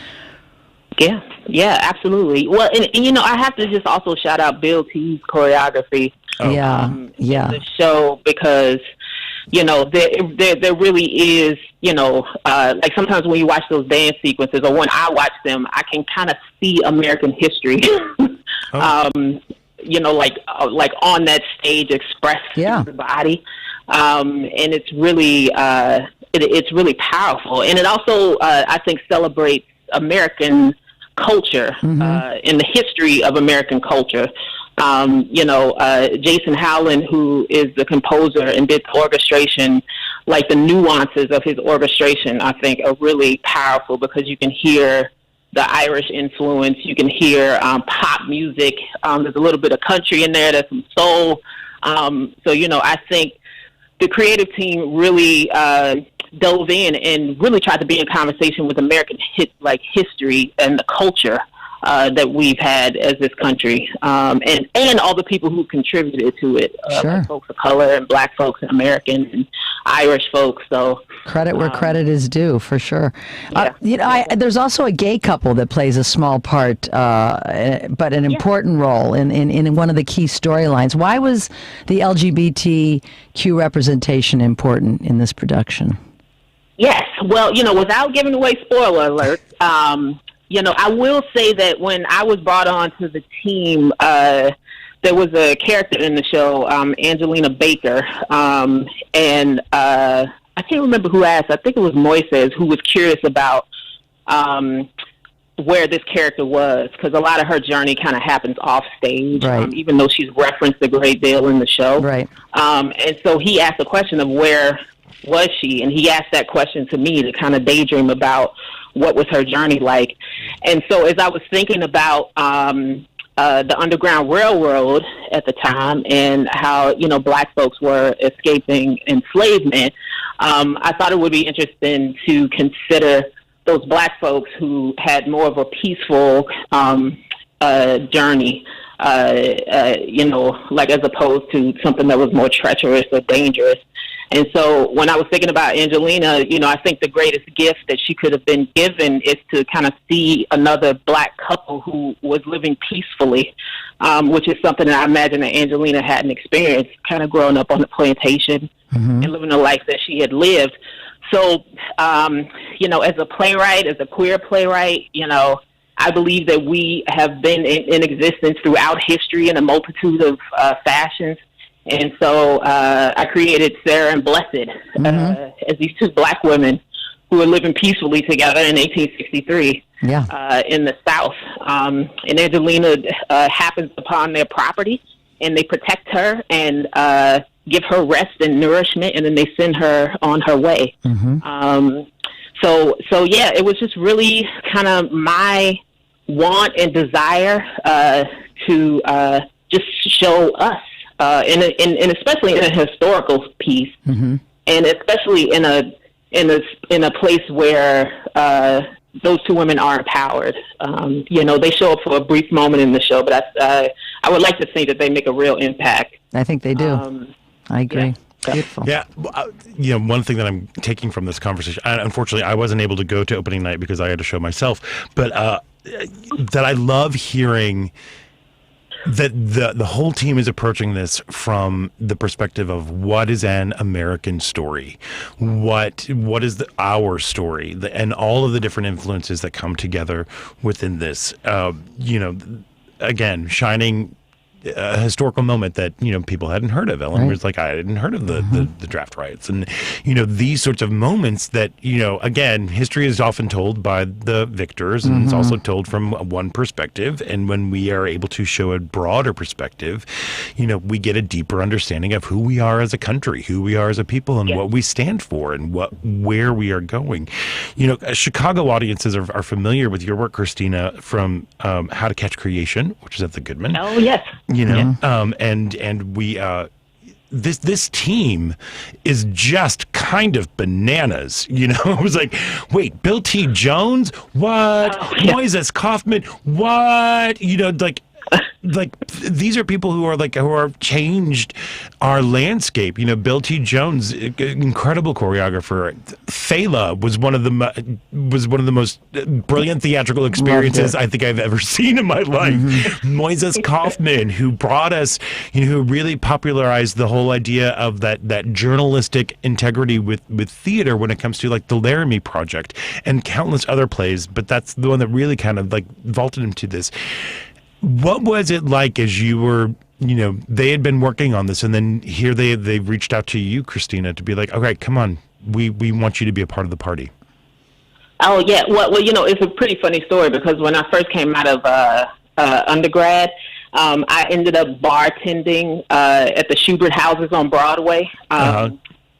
Yeah, absolutely. Well, and I have to just also shout out Bill T's choreography. In the show, because there really is, like sometimes when you watch those dance sequences, or when I watch them, I can kind of see American history, like on that stage expressed through the body, and it's really it's really powerful, and it also I think celebrates American culture and the history of American culture. Jason Howland, who is the composer and did the orchestration, like the nuances of his orchestration, I think are really powerful, because you can hear the Irish influence, you can hear pop music, there's a little bit of country in there, there's some soul. So, I think the creative team really dove in and really tried to be in conversation with American history and the culture that we've had as this country, and all the people who contributed to it, like folks of color and Black folks and American and Irish folks. So credit where credit is due, for sure. There's also a gay couple that plays a small part, but an important role in one of the key storylines. Why was the LGBTQ representation important in this production? Yes, well, without giving away spoiler alert, I will say that when I was brought on to the team, there was a character in the show, Angelina Baker, and I can't remember who asked. I think it was Moises, who was curious about where this character was, because a lot of her journey kind of happens off stage, even though she's referenced a great deal in the show. Right. And so he asked the question of where was she, and he asked that question to me to kind of daydream about what was her journey like. And so as I was thinking about the Underground Railroad at the time and how, Black folks were escaping enslavement, I thought it would be interesting to consider those Black folks who had more of a peaceful journey, like as opposed to something that was more treacherous or dangerous. And so when I was thinking about Angelina, I think the greatest gift that she could have been given is to kind of see another Black couple who was living peacefully, which is something that I imagine that Angelina hadn't experienced, kind of growing up on the plantation and living the life that she had lived. So, as a playwright, as a queer playwright, I believe that we have been in existence throughout history in a multitude of fashions. And so I created Sarah and Blessed as these two Black women who were living peacefully together in 1863 in the South. And Angelina happens upon their property, and they protect her and give her rest and nourishment, and then they send her on her way. So it was just really kind of my want and desire to just show us, and especially in a historical piece, and especially in a place where those two women are empowered. They show up for a brief moment in the show, but I would like to think that they make a real impact. I think they do. I agree. Yeah. Beautiful. Yeah, one thing that I'm taking from this conversation, unfortunately, I wasn't able to go to opening night because I had a show myself, but that I love hearing that the whole team is approaching this from the perspective of what is an American story, what is our story, and all of the different influences that come together within this. Again, shining a historical moment that people hadn't heard of. Ellen was like, I hadn't heard of the draft riots, and these sorts of moments that again, history is often told by the victors, and it's also told from one perspective. And when we are able to show a broader perspective, we get a deeper understanding of who we are as a country, who we are as a people, and what we stand for, and where we are going. Chicago audiences are familiar with your work, Christina, from How to Catch Creation, which is at the Goodman. Oh yes. And we this team is just kind of bananas. It was like, wait, Bill T. Jones, what? Moises Kaufman, what? Like these are people who are changed our landscape. Bill T. Jones, incredible choreographer. Thala was one of the most brilliant theatrical experiences I think I've ever seen in my life. Moises Kaufman, who brought us, who really popularized the whole idea of that journalistic integrity with theater when it comes to like the Laramie Project and countless other plays. But that's the one that really kind of like vaulted him to this. What was it like as you were, they had been working on this, and then here they reached out to you, Christina, to be like, okay, come on, we want you to be a part of the party. Oh yeah, well, it's a pretty funny story because when I first came out of undergrad, I ended up bartending at the Schubert Houses on Broadway.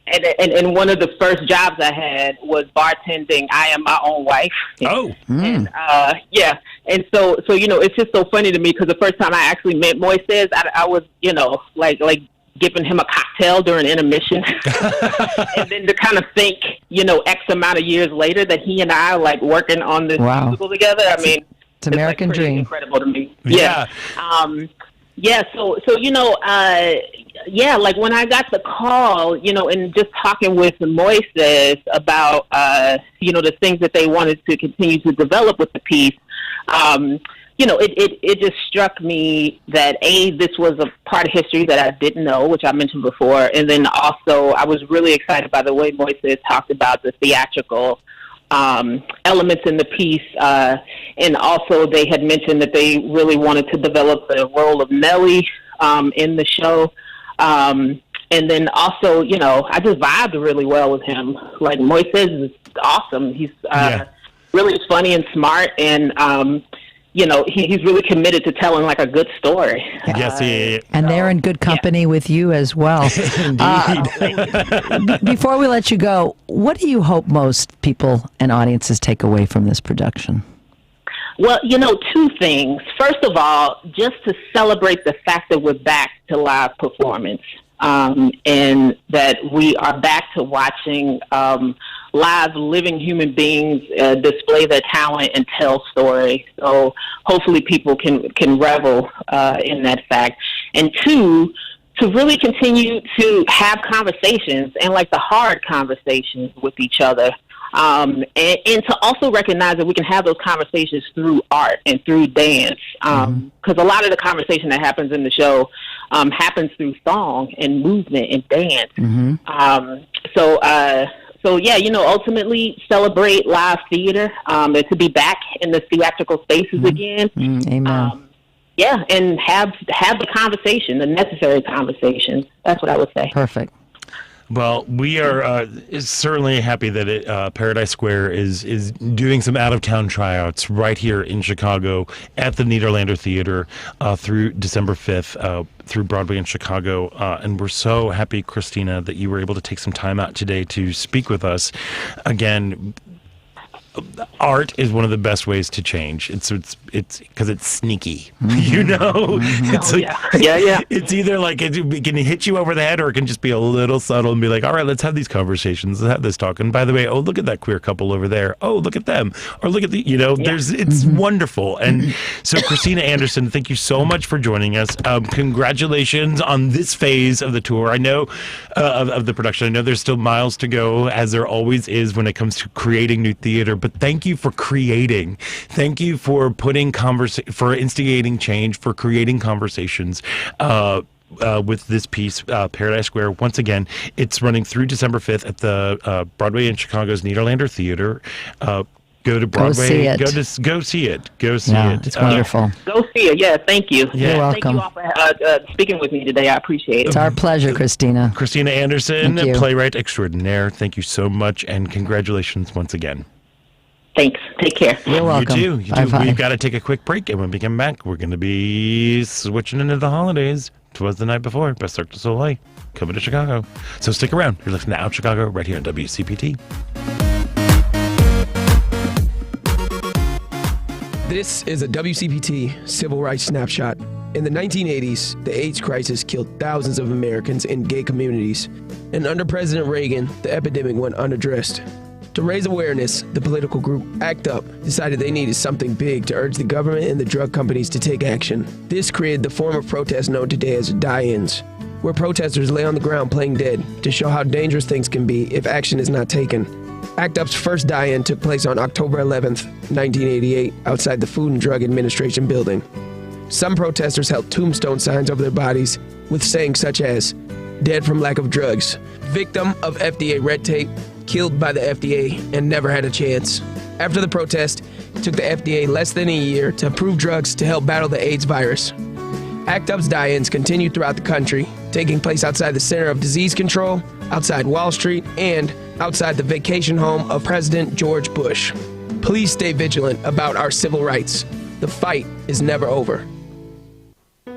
And one of the first jobs I had was bartending I Am My Own Wife. Oh. And and so it's just so funny to me because the first time I actually met Moises, I was like giving him a cocktail during intermission, and then to kind of think X amount of years later that he and I are like working on this musical together. I mean, it's American dream. Incredible to me. Yeah. Like when I got the call, and just talking with Moises about, the things that they wanted to continue to develop with the piece, it just struck me that this was a part of history that I didn't know, which I mentioned before. And then also I was really excited by the way Moises talked about the theatrical elements in the piece. And also they had mentioned that they really wanted to develop the role of Nellie in the show. And then also, I just vibed really well with him. Like Moises is awesome. He's really funny and smart, and he's really committed to telling like a good story. Yes, and they're in good company with you as well. Before we let you go, what do you hope most people and audiences take away from this production? Well, two things. First of all, just to celebrate the fact that we're back to live performance, and that we are back to watching live living human beings display their talent and tell stories. So hopefully people can revel in that fact. And two, to really continue to have conversations and like the hard conversations with each other. And to also recognize that we can have those conversations through art and through dance. Because a lot of the conversation that happens in the show happens through song and movement and dance. Ultimately celebrate live theater, and to be back in the theatrical spaces again. Amen. And have the conversation, the necessary conversations. That's what I would say. Perfect. Well, we are certainly happy that Paradise Square is doing some out-of-town tryouts right here in Chicago at the Nederlander Theater through December 5th through Broadway in Chicago. And we're so happy, Christina, that you were able to take some time out today to speak with us. Again, art is one of the best ways to change. It's because it's sneaky, you know. It's yeah. It's either like it can hit you over the head, or it can just be a little subtle and be like, all right, let's have these conversations, let's have this talk. And by the way, oh, look at that queer couple over there. Oh, look at them, or look at the, it's wonderful. And so, Christina Anderson, thank you so much for joining us. Congratulations on this phase of the tour. I know of the production. I know there's still miles to go, as there always is when it comes to creating new theater. But thank you for creating. Thank you for for instigating change, for creating conversations. With this piece, Paradise Square. Once again, it's running through December 5th at the Broadway in Chicago's Nederlander Theater. Go to Broadway. Go see it. It's wonderful. Go see it. Yeah, thank you. You're welcome. Thank you all for speaking with me today. I appreciate it. It's our pleasure, Christina. Christina Anderson, playwright extraordinaire. Thank you so much, and congratulations once again. Thanks. Take care. You're welcome. You do. Bye-bye. We've got to take a quick break, and when we come back, we're going to be switching into the holidays. 'Twas the Night Before by Cirque Du Soleil, coming to Chicago. So stick around. You're listening to Out Chicago right here on WCPT. This is a WCPT Civil Rights Snapshot. In the 1980s, the AIDS crisis killed thousands of Americans in gay communities. And under President Reagan, the epidemic went unaddressed. To raise awareness, the political group ACT UP decided they needed something big to urge the government and the drug companies to take action. This created the form of protest known today as die-ins, where protesters lay on the ground playing dead to show how dangerous things can be if action is not taken. ACT UP's first die-in took place on October 11th, 1988, outside the Food and Drug Administration building. Some protesters held tombstone signs over their bodies with sayings such as, "Dead from lack of drugs," "Victim of FDA red tape," "Killed by the FDA and never had a chance." After the protest, it took the FDA less than a year to approve drugs to help battle the AIDS virus. ACT UP's die-ins continued throughout the country, taking place outside the Center of Disease Control, outside Wall Street, and outside the vacation home of President George Bush. Please stay vigilant about our civil rights. The fight is never over.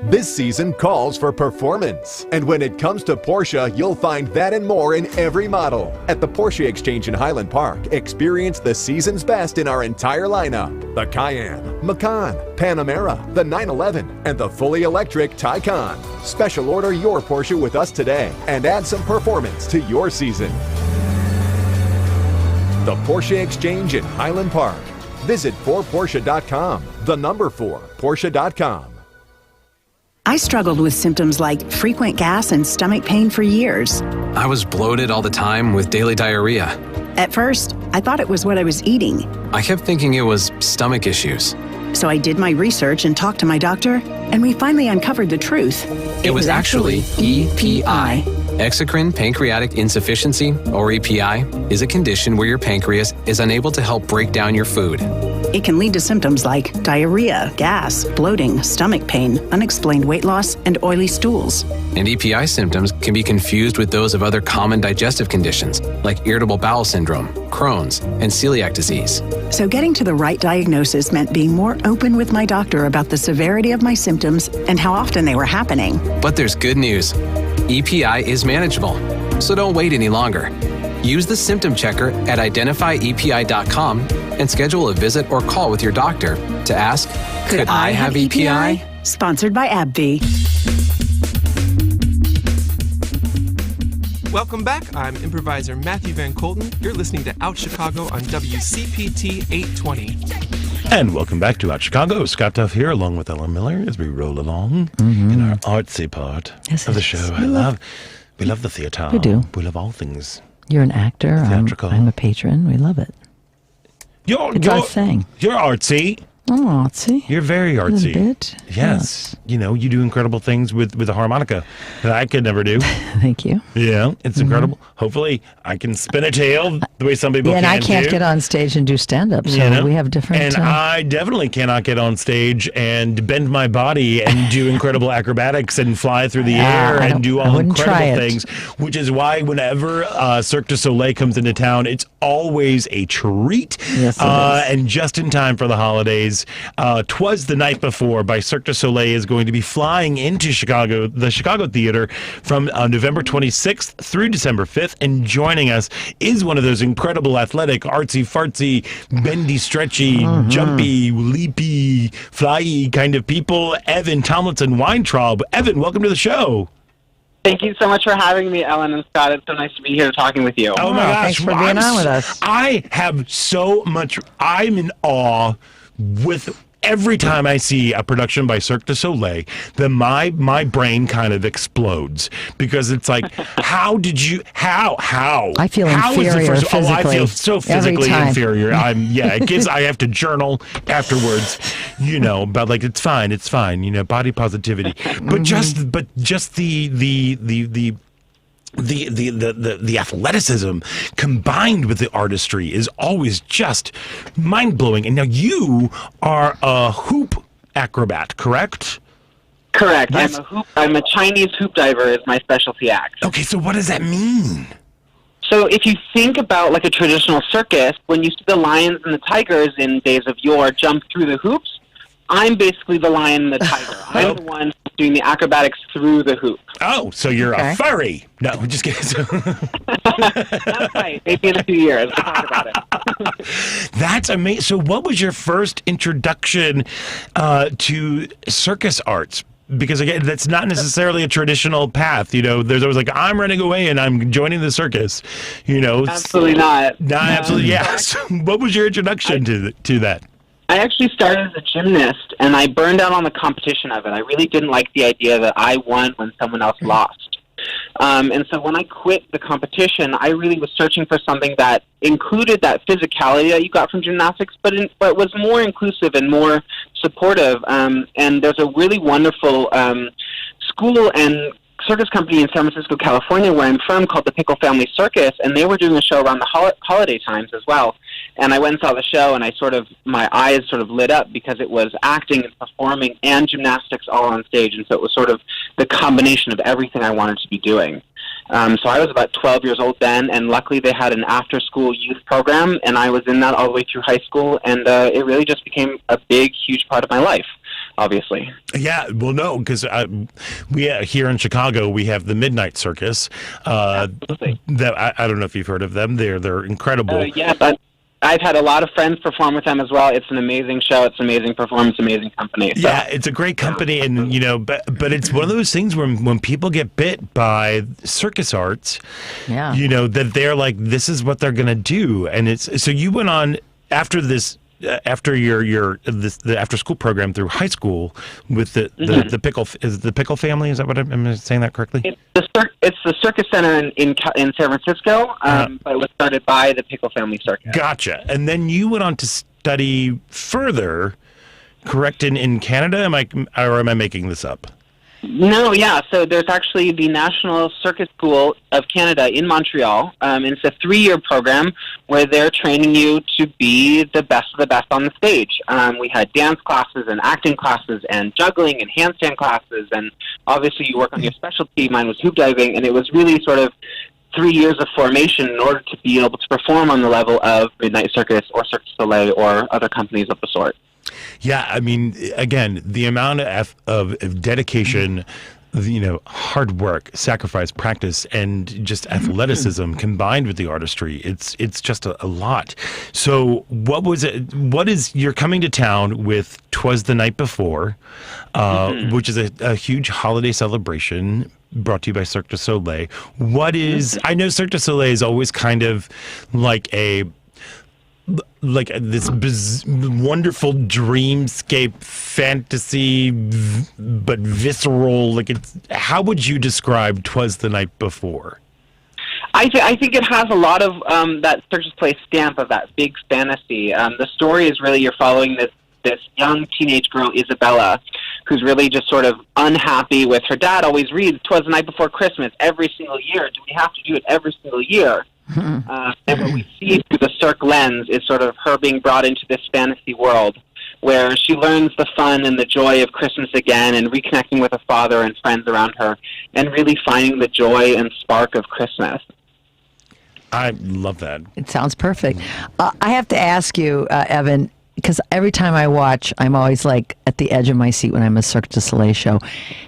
This season calls for performance. And when it comes to Porsche, you'll find that and more in every model. At the Porsche Exchange in Highland Park, experience the season's best in our entire lineup. The Cayenne, Macan, Panamera, the 911, and the fully electric Taycan. Special order your Porsche with us today and add some performance to your season. The Porsche Exchange in Highland Park. Visit 4Porsche.com, the number 4Porsche.com. I struggled with symptoms like frequent gas and stomach pain for years. I was bloated all the time with daily diarrhea. At first, I thought it was what I was eating. I kept thinking it was stomach issues. So I did my research and talked to my doctor, and we finally uncovered the truth. It was actually EPI. Exocrine pancreatic insufficiency, or EPI, is a condition where your pancreas is unable to help break down your food. It can lead to symptoms like diarrhea, gas, bloating, stomach pain, unexplained weight loss, and oily stools. And EPI symptoms can be confused with those of other common digestive conditions, like irritable bowel syndrome, Crohn's, and celiac disease. So getting to the right diagnosis meant being more open with my doctor about the severity of my symptoms and how often they were happening. But there's good news. EPI is manageable, so don't wait any longer. Use the symptom checker at identifyepi.com and schedule a visit or call with your doctor to ask, could I have EPI? Sponsored by AbbVie. Welcome back. I'm improviser Matthew Van Colton. You're listening to Out Chicago on WCPT 820. And welcome back to Out Chicago. Scott Duff here, along with Ellen Miller, as we roll along in our artsy part of the show. We love the theater. We do. We love all things. You're an actor. I'm a patron. We love it. It's our thing. You're artsy. Oh, artsy. You're very artsy. A bit. Yes. You know, you do incredible things with a harmonica that I could never do. Thank you. Yeah, it's incredible. Hopefully, I can spin a tail the way some people can. And I can't get on stage and do stand-up, so we have different... And I definitely cannot get on stage and bend my body and do incredible acrobatics and fly through the air and do all incredible things, which is why whenever Cirque Du Soleil comes into town, it's always a treat. Yes, it is. And just in time for the holidays. guys. 'Twas the Night Before by Cirque Du Soleil is going to be flying into Chicago, the Chicago Theater, from November 26th through December 5th. And joining us is one of those incredible athletic, artsy-fartsy, bendy, stretchy, jumpy, leapy, flyy kind of people, Evan Tomlinson Weintraub. Evan, welcome to the show. Thank you so much for having me, Ellen and Scott. It's so nice to be here talking with you. Oh my gosh. Thanks for being on with us. I have so much, I'm in awe with every time I see a production by Cirque du Soleil, then my brain kind of explodes, because it's like, how? I feel inferior physically. I feel so physically inferior. I have to journal afterwards, but like, it's fine, body positivity. But just the athleticism combined with the artistry is always just mind-blowing. And now you are a hoop acrobat, correct? Correct. Yes. I'm a Chinese hoop diver is my specialty act. Okay, so what does that mean? So if you think about like a traditional circus, when you see the lions and the tigers in days of yore jump through the hoops, I'm basically the lion and the tiger. I'm the one doing the acrobatics through the hoop. Oh, so you're a furry. No, just kidding. That's right. Maybe in a few years. We'll talk about it. That's amazing. So what was your first introduction to circus arts? Because, again, that's not necessarily a traditional path. There's always like, I'm running away and I'm joining the circus. Absolutely not. Absolutely, yes. What was your introduction to that? I actually started as a gymnast, and I burned out on the competition of it. I really didn't like the idea that I won when someone else lost. And so when I quit the competition, I really was searching for something that included that physicality that you got from gymnastics, but was more inclusive and more supportive. And there's a really wonderful school and circus company in San Francisco, California, where I'm from, called the Pickle Family Circus, and they were doing a show around the holiday times as well. And I went and saw the show, and my eyes sort of lit up, because it was acting and performing and gymnastics all on stage, and so it was sort of the combination of everything I wanted to be doing. So I was about 12 years old then, and luckily they had an after-school youth program, and I was in that all the way through high school, and it really just became a big, huge part of my life, obviously. Yeah, well, no, because we here in Chicago, we have the Midnight Circus. That I don't know if you've heard of them. They're incredible. Yeah, but I've had a lot of friends perform with them as well. It's an amazing show. It's an amazing performance, amazing company. So. Yeah, it's a great company, and but it's one of those things when people get bit by circus arts, that they're like, this is what they're gonna do, and so you went on after this. After the after school program through high school with the Pickle Family, is that what am I saying that correctly? It's the Circus Center in San Francisco, but it was started by the Pickle Family Circus. Gotcha. And then you went on to study further, correct, in Canada? Am I making this up? No, yeah. So there's actually the National Circus School of Canada in Montreal. It's a 3-year program where they're training you to be the best of the best on the stage. We had dance classes and acting classes and juggling and handstand classes, and obviously you work on your specialty. Mine was hoop diving, and it was really sort of 3 years of formation in order to be able to perform on the level of Midnight Circus or Cirque du Soleil or other companies of the sort. Yeah, I mean, again, the amount of dedication, hard work, sacrifice, practice, and just athleticism combined with the artistry, it's just a lot. So you're coming to town with 'Twas the Night Before, which is a huge holiday celebration brought to you by Cirque du Soleil. I know Cirque du Soleil is always kind of like this wonderful dreamscape fantasy, but visceral. How would you describe 'Twas the Night Before? I think it has a lot of that Cirque du Soleil stamp of that big fantasy. The story is really you're following this young teenage girl, Isabella, who's really just sort of unhappy with her dad. Always reads "'Twas the Night Before Christmas" every single year. Do we have to do it every single year? And what we see through the Cirque lens is sort of her being brought into this fantasy world where she learns the fun and the joy of Christmas again and reconnecting with her father and friends around her and really finding the joy and spark of Christmas. I love that. It sounds perfect. I have to ask you, Evan, because every time I watch, I'm always like at the edge of my seat when I'm a Cirque du Soleil show.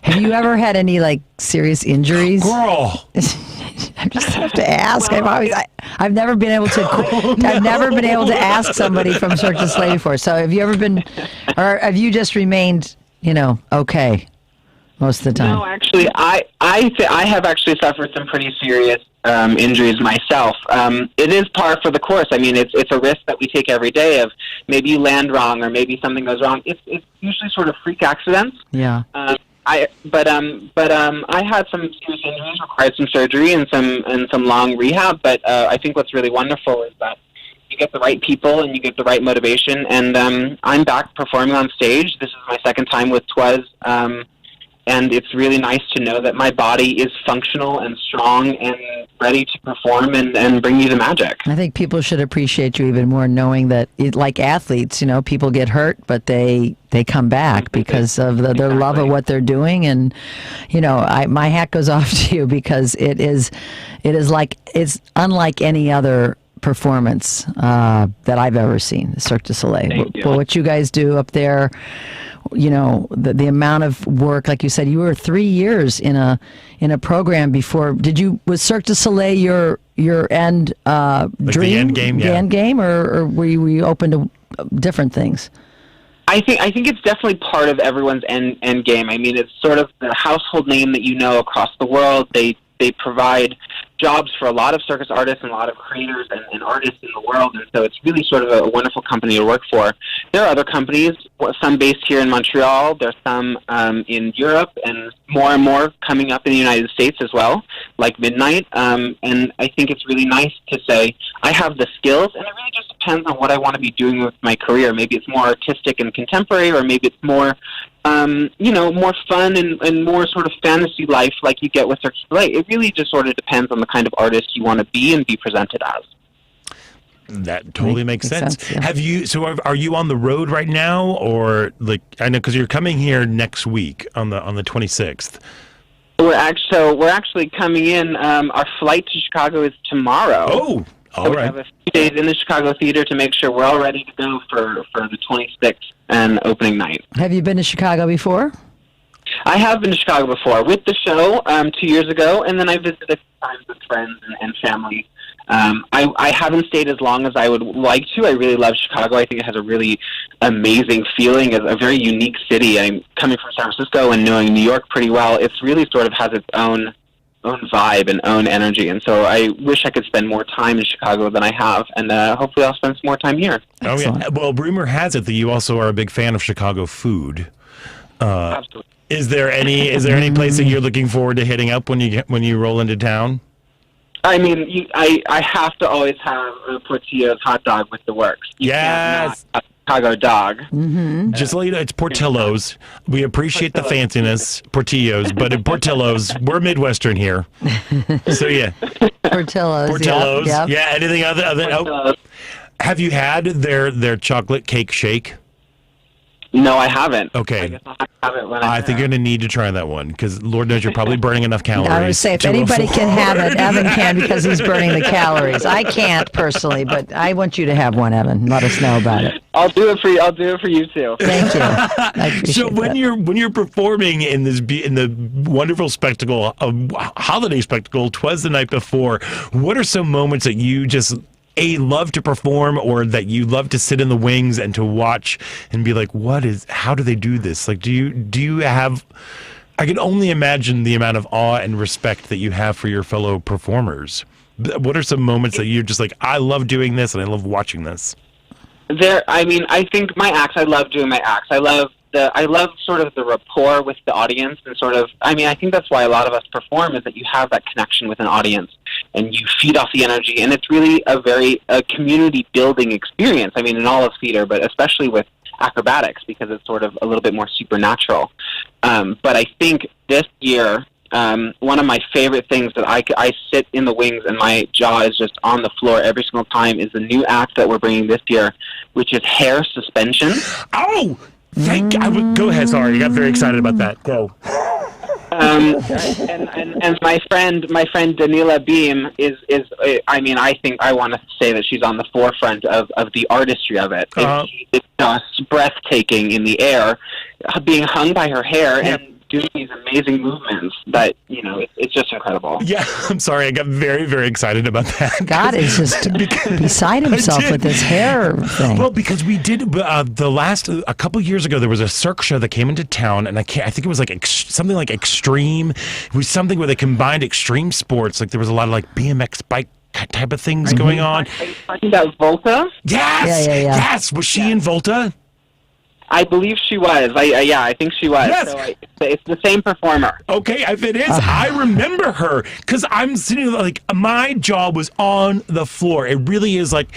Have you ever had any like serious injuries? Girl, I just have to ask. I've never been able to ask somebody from Cirque du Soleil before. So have you ever been, or have you just remained, okay most of the time? No, actually, I have actually suffered some pretty serious injuries myself. It is par for the course. I mean, it's a risk that we take every day of maybe you land wrong or maybe something goes wrong. It's usually sort of freak accidents. Yeah. I had some serious injuries, required some surgery and some long rehab. But I think what's really wonderful is that you get the right people and you get the right motivation. And I'm back performing on stage. This is my second time with Twas. And it's really nice to know that my body is functional and strong and ready to perform and bring you the magic. I think people should appreciate you even more knowing that, like athletes, people get hurt, but they come back because of their love of what they're doing. And, my hat goes off to you because it's unlike any other performance that I've ever seen, Cirque du Soleil. Well, what you guys do up there, the amount of work, like you said, you were 3 years in a program before. Was Cirque du Soleil your end dream? The end game, yeah. The end game, or were you open to different things? I think it's definitely part of everyone's end game. I mean, it's sort of the household name that across the world. They provide jobs for a lot of circus artists and a lot of creators and artists in the world, and so it's really sort of a wonderful company to work for. There are other companies, some based here in Montreal, there's some in Europe, and more coming up in the United States as well, like Midnight, and I think it's really nice to say, I have the skills, and it really just depends on what I want to be doing with my career. Maybe it's more artistic and contemporary, or maybe it's more more fun and more sort of fantasy life like you get with Cirque du Soleil. It really just sort of depends on the kind of artist you want to be and be presented as. That totally makes sense. Yeah. Are you on the road right now, or I know because you're coming here next week on the 26th. We're actually coming in. Our flight to Chicago is tomorrow. Oh, all right. We have a few days in the Chicago theater to make sure we're all ready to go for the 26th and opening night. Have you been to Chicago before? I have been to Chicago before with the show 2 years ago, and then I visited a few times with friends and family. I haven't stayed as long as I would like to. I really love Chicago. I think it has a really amazing feeling. It's a very unique city. I'm coming from San Francisco and knowing New York pretty well. It's really sort of has its own vibe and own energy, and so I wish I could spend more time in Chicago than I have, and hopefully I'll spend some more time here. Excellent. Oh yeah. Well, rumor has it that you also are a big fan of Chicago food. Absolutely. Is there any place that you're looking forward to hitting up when you roll into town? I mean, I have to always have a Portillo's hot dog with the works. Yes. Chicago dog. Mm-hmm. Just so you know, it's Portillo's. We appreciate the fanciness, Portillo's, but in Portillo's, we're Midwestern here. So yeah, Portillo's. Yep. Yeah. Anything other? Have you had their chocolate cake shake? No, I haven't. Okay. I guess I'll have it when I think you're going to need to try that one because Lord knows you're probably burning enough calories. I would say if anybody can have it, Evan can because he's burning the calories. I can't personally, but I want you to have one, Evan. Let us know about it. I'll do it for you. I'll do it for you too. Thank you. I appreciate So when you're performing in the wonderful spectacle, holiday spectacle, 'Twas the Night Before, what are some moments that you just love to perform, or that you love to sit in the wings and to watch and be like, how do they do this? Like, do you have, I can only imagine the amount of awe and respect that you have for your fellow performers. What are some moments that you're just like, I love doing this and I love watching this? I think my acts, I love doing my acts. I love sort of the rapport with the audience, and sort of, I think that's why a lot of us perform, is that you have that connection with an audience and you feed off the energy, and it's really a community building experience. In all of theater, but especially with acrobatics, because it's sort of a little bit more supernatural. But I think this year, one of my favorite things that I sit in the wings and my jaw is just on the floor every single time is the new act that we're bringing this year, which is hair suspension. Oh! Go ahead. Sorry, you got very excited about that. Go. And my friend Danila Beam is I think I want to say that she's on the forefront of the artistry of it. It's just breathtaking in the air, being hung by her hair and doing these amazing movements that, it's just incredible. Yeah, I'm sorry. I got very, very excited about that. God is just beside himself with his hair thing. Well, because we did a couple years ago, there was a Cirque show that came into town, and I think it was like something like Extreme. It was something where they combined extreme sports. Like there was a lot of like BMX bike type of things going on. Are you talking about Volta? Yes! Yeah. Yes! Was she in Volta? I believe she was. I think she was. Yes. So it's the same performer. Okay, if it is, I remember her because I'm sitting like my jaw was on the floor. It really is like,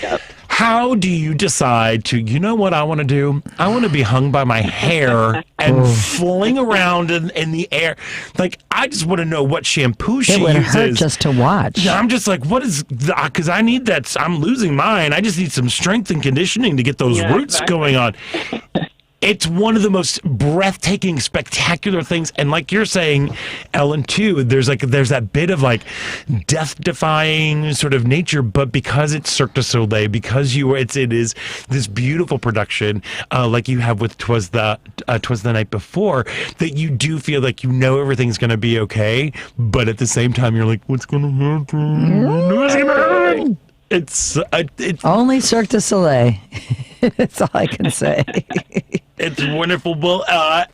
how do you decide to? You know what I want to do? I want to be hung by my hair and fling around in the air. Like I just want to know what shampoo she uses. It would hurt just to watch. Yeah, I'm just like, what is? Because I need that. I'm losing mine. I just need some strength and conditioning to get those roots going on. It's one of the most breathtaking, spectacular things, and like you're saying, Ellen, too. There's that bit of like death-defying sort of nature, but because it's Cirque du Soleil, because it is this beautiful production, like you have with "'Twas the Night Before," that you do feel like everything's going to be okay, but at the same time you're like, what's going to happen? It's only Cirque du Soleil. That's all I can say. It's wonderful. Well,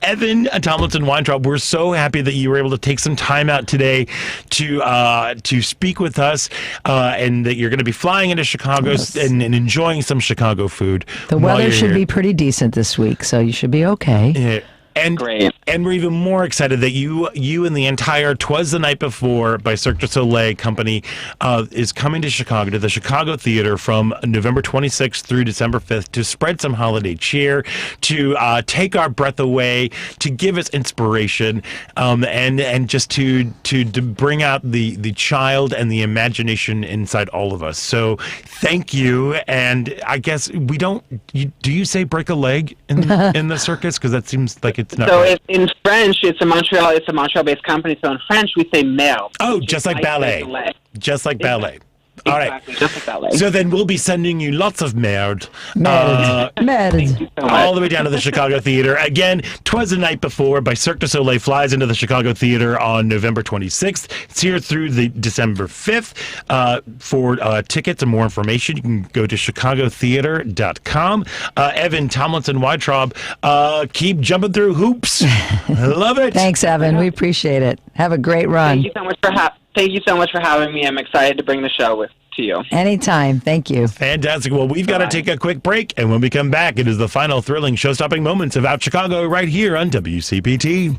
Evan Tomlinson Weintraub, we're so happy that you were able to take some time out today to speak with us, and that you're going to be flying into Chicago and enjoying some Chicago food. The weather should be pretty decent this week, so you should be okay. Yeah. And we're even more excited that you and the entire "'Twas the Night Before" by Cirque du Soleil company is coming to Chicago, to the Chicago Theater from November 26th through December 5th to spread some holiday cheer, to take our breath away, to give us inspiration, and just to bring out the child and the imagination inside all of us. So thank you. And I guess do you say break a leg in the circus? Because that seems like it's not. So right. in French, it's a Montreal-based company. So in French, we say merde. Oh, just like ballet. Just like ballet. All right. Exactly, just like ballet. So then we'll be sending you lots of merde. Merde. All the way down to the Chicago Theater. Again, "'Twas the Night Before" by Cirque du Soleil flies into the Chicago Theater on November 26th. It's here through the December 5th. For tickets and more information, you can go to chicagotheater.com. Evan Tomlinson Weintraub, keep jumping through hoops. I love it. Thanks, Evan. We appreciate it. Have a great run. Thank you so much for having me. I'm excited to bring the show to you. Anytime. Thank you. Fantastic. Well, we've got to take a quick break, and when we come back, it is the final thrilling show-stopping moments of Out Chicago right here on WCPT.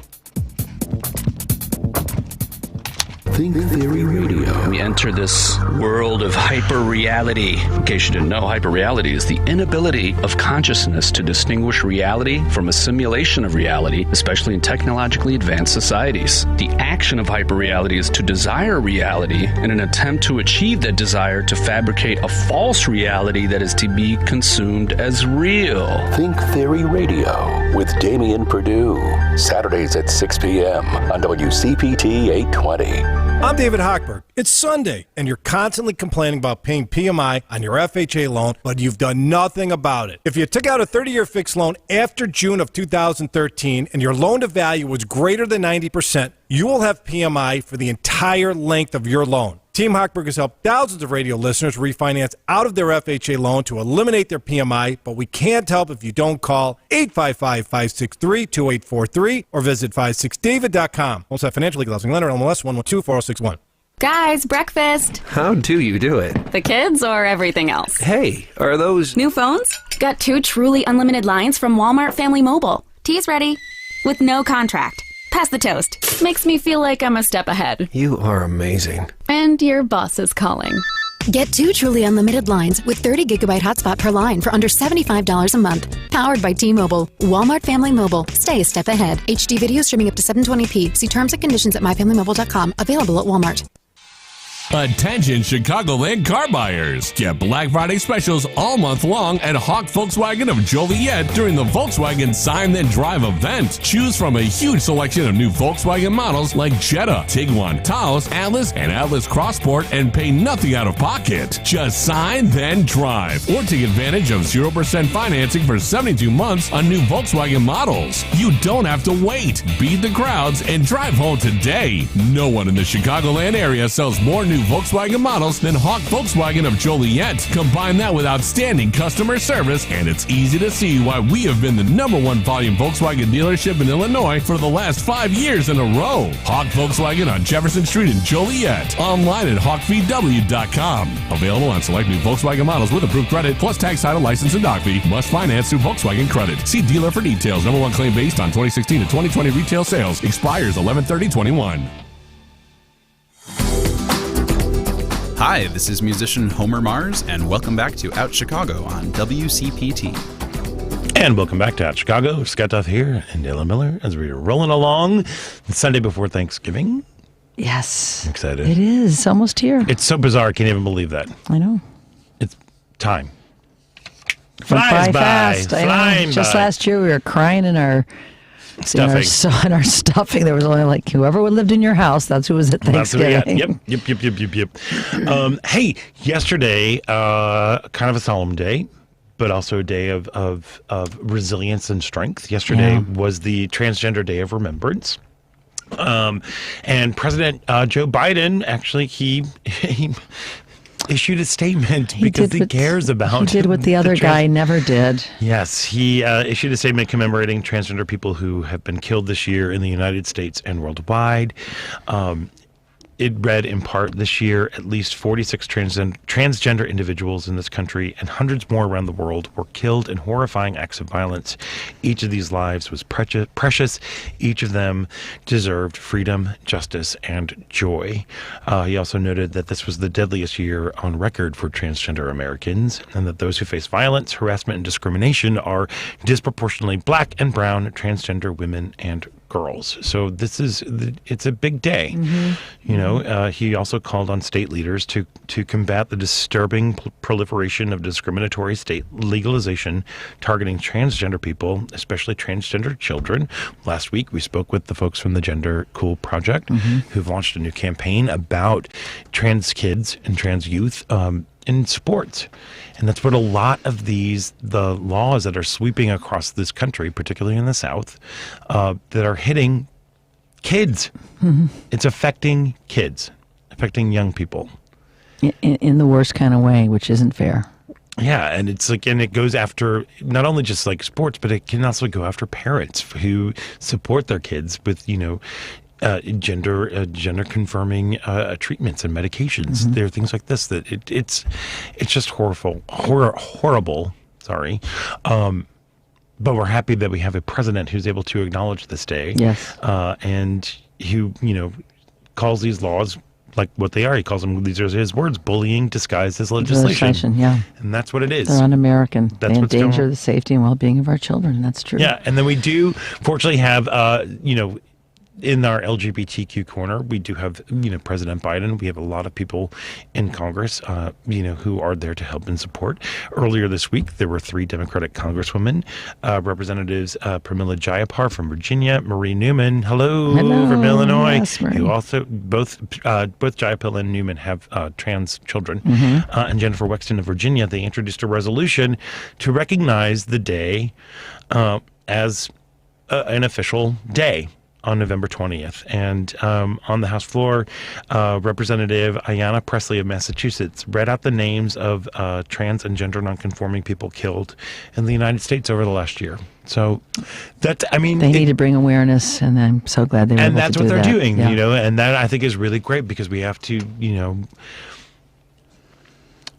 Think Theory Radio. We enter this world of hyper-reality. In case you didn't know, hyper-reality is the inability of consciousness to distinguish reality from a simulation of reality, especially in technologically advanced societies. The action of hyper-reality is to desire reality in an attempt to achieve that desire to fabricate a false reality that is to be consumed as real. Think Theory Radio with Damian Perdue. Saturdays at 6 p.m. on WCPT 820. I'm David Hochberg. It's Sunday, and you're constantly complaining about paying PMI on your FHA loan, but you've done nothing about it. If you took out a 30-year fixed loan after June of 2013 and your loan-to-value was greater than 90%, you will have PMI for the entire length of your loan. Team Hochberg has helped thousands of radio listeners refinance out of their FHA loan to eliminate their PMI, but we can't help if you don't call 855-563-2843 or visit 56david.com. Also, financial legal housing lender, MLS 1124061. Guys, breakfast. How do you do it? The kids or everything else? Hey, are those new phones? Got 2 truly unlimited lines from Walmart Family Mobile. Tea's ready. With no contract. Pass the toast. Makes me feel like I'm a step ahead. You are amazing. And your boss is calling. Get 2 truly unlimited lines with 30 gigabyte hotspot per line for under $75 a month. Powered by T-Mobile. Walmart Family Mobile. Stay a step ahead. HD video streaming up to 720p. See terms and conditions at myfamilymobile.com. Available at Walmart. Attention Chicagoland car buyers. Get Black Friday specials all month long at Hawk Volkswagen of Joliet during the Volkswagen Sign Then Drive event. Choose from a huge selection of new Volkswagen models like Jetta, Tiguan, Taos, Atlas, and Atlas Crossport and pay nothing out of pocket. Just sign, then drive. Or take advantage of 0% financing for 72 months on new Volkswagen models. You don't have to wait. Beat the crowds and drive home today. No one in the Chicagoland area sells more new Volkswagen models than Hawk Volkswagen of Joliet. Combine that with outstanding customer service, and it's easy to see why we have been the #1 volume Volkswagen dealership in Illinois for the last 5 years in a row. Hawk Volkswagen on Jefferson Street in Joliet. Online at hawkvw.com. Available on select new Volkswagen models with approved credit, plus tax, title, license, and doc fee. Must finance through Volkswagen Credit. See dealer for details. #1 claim based on 2016 to 2020 retail sales. Expires 11/30/21. Hi, this is musician Homer Mars, and welcome back to Out Chicago on WCPT. And welcome back to Out Chicago. Scott Duff here and Dale Miller as we're rolling along the Sunday before Thanksgiving. Yes. I'm excited. It is. It's almost here. It's so bizarre. I can't even believe that. I know. It's time. Flies by. Fast. I know. Flying Just by. last year we were crying in our Stuffing. in our stuffing. There was only like whoever lived in your house. That's who was at Thanksgiving. Yep. Hey, yesterday, kind of a solemn day, but also a day of resilience and strength. Yesterday was the Transgender Day of Remembrance. And President Joe Biden, actually, he issued a statement because he cares about. He did what the other guy never did. Yes, he issued a statement commemorating transgender people who have been killed this year in the United States and worldwide. It read in part, this year, at least 46 transgender individuals in this country and hundreds more around the world were killed in horrifying acts of violence. Each of these lives was precious. Each of them deserved freedom, justice, and joy. He also noted that this was the deadliest year on record for transgender Americans, and that those who face violence, harassment, and discrimination are disproportionately Black and brown transgender women and girls. So it's a big day. You know, he also called on state leaders to combat the disturbing proliferation of discriminatory state legalization targeting transgender people, especially transgender children. Last week, we spoke with the folks from the Gender Cool Project, who've launched a new campaign about trans kids and trans youth in sports. And that's what a lot of the laws that are sweeping across this country, particularly in the South, that are hitting kids. It's affecting kids, affecting young people. In the worst kind of way, which isn't fair. Yeah, and it's like, and it goes after not only just like sports, but it can also go after parents who support their kids with, you know, gender confirming treatments and medications. There are things like this that it's just horrible. Sorry, but we're happy that we have a president who's able to acknowledge this day. Yes, and who, you know, calls these laws like what they are. He calls them, these are his words, bullying disguised as legislation. Yeah, and that's what it is. They're un-American. That's they what's endanger the safety and well-being of our children. That's true. Yeah, and then we do fortunately have you know, in our LGBTQ corner, we do have, you know, President Biden. We have a lot of people in Congress, you know, who are there to help and support. Earlier this week, there were 3 Democratic Congresswomen, Representatives Pramila Jayapal from Virginia, Marie Newman, hello from Illinois, yes, who also both Jayapal and Newman have trans children, and Jennifer Wexton of Virginia. They introduced a resolution to recognize the day as an official day on November 20th. And on the House floor, Representative Ayanna Pressley of Massachusetts read out the names of trans and gender nonconforming people killed in the United States over the last year. So that's, I mean, they need to bring awareness, and I'm so glad they were able to do that. And that's what they're doing, you know, and that I think is really great because we have to, you know,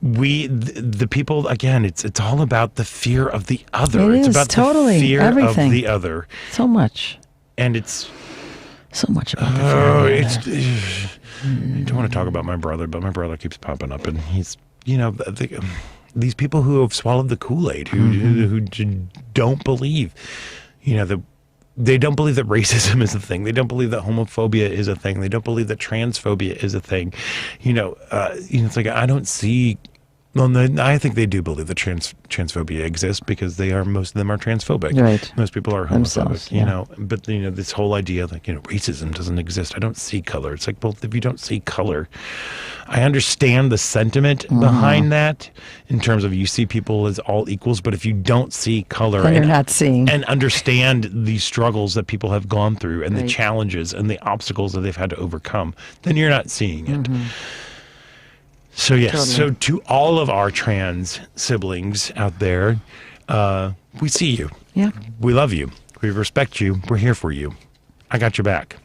the people, again, it's all about the fear of the other. It's about totally the fear everything. of the other. So much. And it's so much about the fear. I don't want to talk about my brother, but my brother keeps popping up, and he's, you know, these people who have swallowed the Kool-Aid, who don't believe, you know, that they don't believe that racism is a thing. They don't believe that homophobia is a thing. They don't believe that transphobia is a thing. It's like, I don't see. Well, I think they do believe that transphobia exists because most of them are transphobic. Right. Most people are homophobic, Themselves, yeah. But this whole idea like, racism doesn't exist. I don't see color. It's like, well, if you don't see color, I understand the sentiment behind that in terms of you see people as all equals, but if you don't see color then you're not seeing and understand the struggles that people have gone through and Right. the challenges and the obstacles that they've had to overcome, then you're not seeing it. So yes, Totally. So to all of our trans siblings out there, we see you. Yeah. We love you. We respect you. We're here for you. I got your back.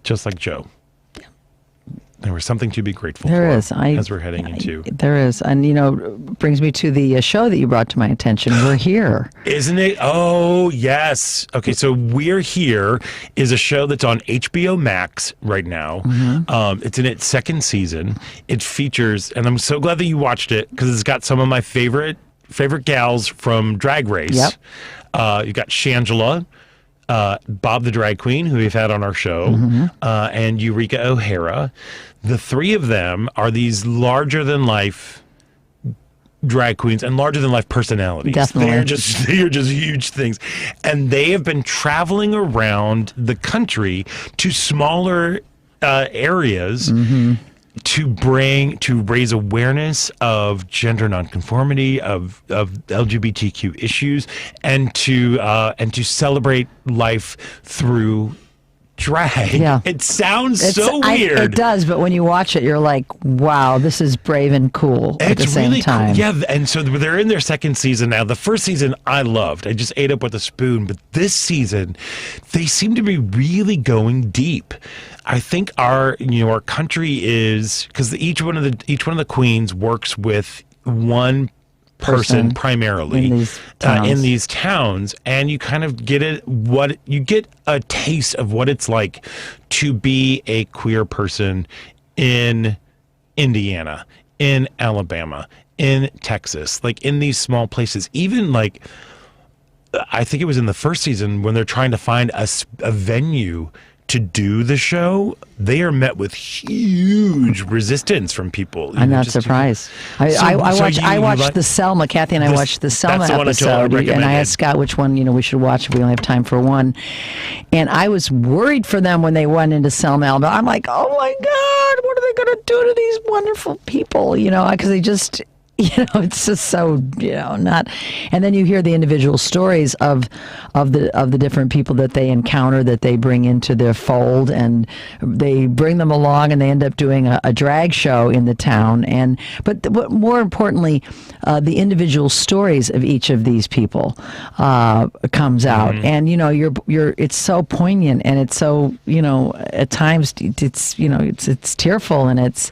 Just like Joe. There was something to be grateful There for is. as we're heading into. There is. And, brings me to the show that you brought to my attention. We're Here. Isn't it? Oh, yes. Okay, so We're Here is a show that's on HBO Max right now. It's in its second season. It features, and I'm so glad that you watched it because it's got some of my favorite gals from Drag Race. Yep. You got Shangela, Bob the Drag Queen, who we've had on our show, and Eureka O'Hara. The three of them are these larger-than-life drag queens and larger-than-life personalities. Definitely. They are just huge things. And they have been traveling around the country to smaller areas to raise awareness of gender nonconformity, of LGBTQ issues, and to celebrate life through drag. Yeah. It sounds so weird. It does, but when you watch it, you're like, wow, this is brave and cool at the same really time. cool. Yeah, and so they're in their second season now. The first season I loved. I just ate up with a spoon. But this season, they seem to be really going deep. I think our country is, because each one of the queens works with one person primarily in these towns, and you kind of get a taste of what it's like to be a queer person in Indiana, in Alabama, in Texas, like in these small places. Even like, I think it was in the first season when they're trying to find a venue to do the show, they are met with huge resistance from people. I'm not surprised. I watched the Selma. Kathy and I watched the Selma episode, and I asked Scott which one we should watch if we only have time for one. And I was worried for them when they went into Selma, Alabama. I'm like, oh my God, what are they going to do to these wonderful people? Because they just. It's just so, not. And then you hear the individual stories of the different people that they encounter, that they bring into their fold, and they bring them along, and they end up doing a drag show in the town. But more importantly, the individual stories of each of these people comes out, and it's so poignant, and it's so at times it's tearful, and it's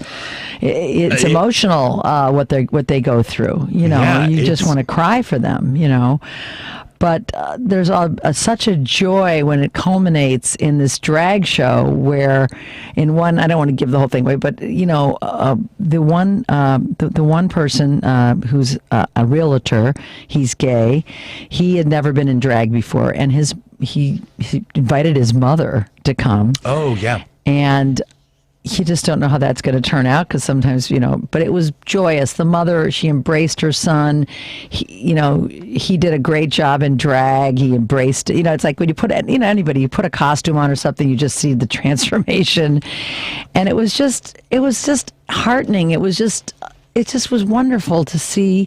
emotional what they go through. You just want to cry for them. But there's such a joy when it culminates in this drag show where, in one, I don't want to give the whole thing away, but the one person who's a realtor, he's gay. He had never been in drag before, and he invited his mother to come. Oh yeah, and. You just don't know how that's going to turn out, because sometimes, but it was joyous. The mother, she embraced her son. He did a great job in drag. He embraced it. It's like when you put, anybody, you put a costume on or something, you just see the transformation. And it was just heartening. It just was wonderful to see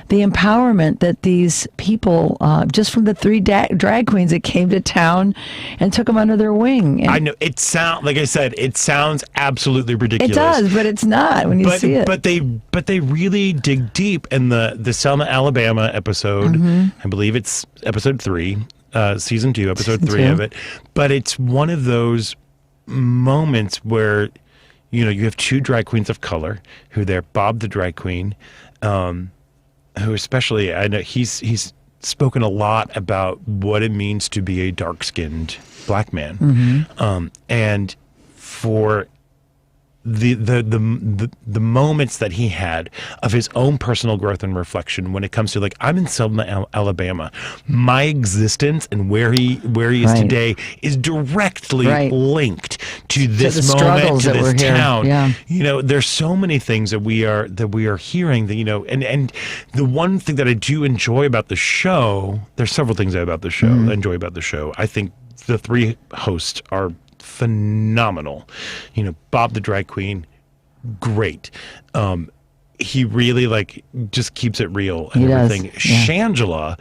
the empowerment that these people, just from the three drag queens that came to town and took them under their wing. And I know it sounds absolutely ridiculous. It does, but it's not when you see it. But they really dig deep. In the Selma, Alabama episode, I believe it's episode 3, season 2, episode 3 of it. But it's one of those moments where you have two drag queens of color who they're Bob the drag queen, who especially, I know he's spoken a lot about what it means to be a dark-skinned black man. And for the moments that he had of his own personal growth and reflection when it comes to, like, I'm in Selma, Alabama. My existence and where he is today is directly linked to this moment, to this town. Yeah. You know, there's so many things that we are hearing that, you know, and the one thing that I do enjoy about the show, there's several things about the show I enjoy about the show. I think the three hosts are phenomenal. You know, Bob the drag queen, great. He really, like, just keeps it real and everything. Yeah. Shangela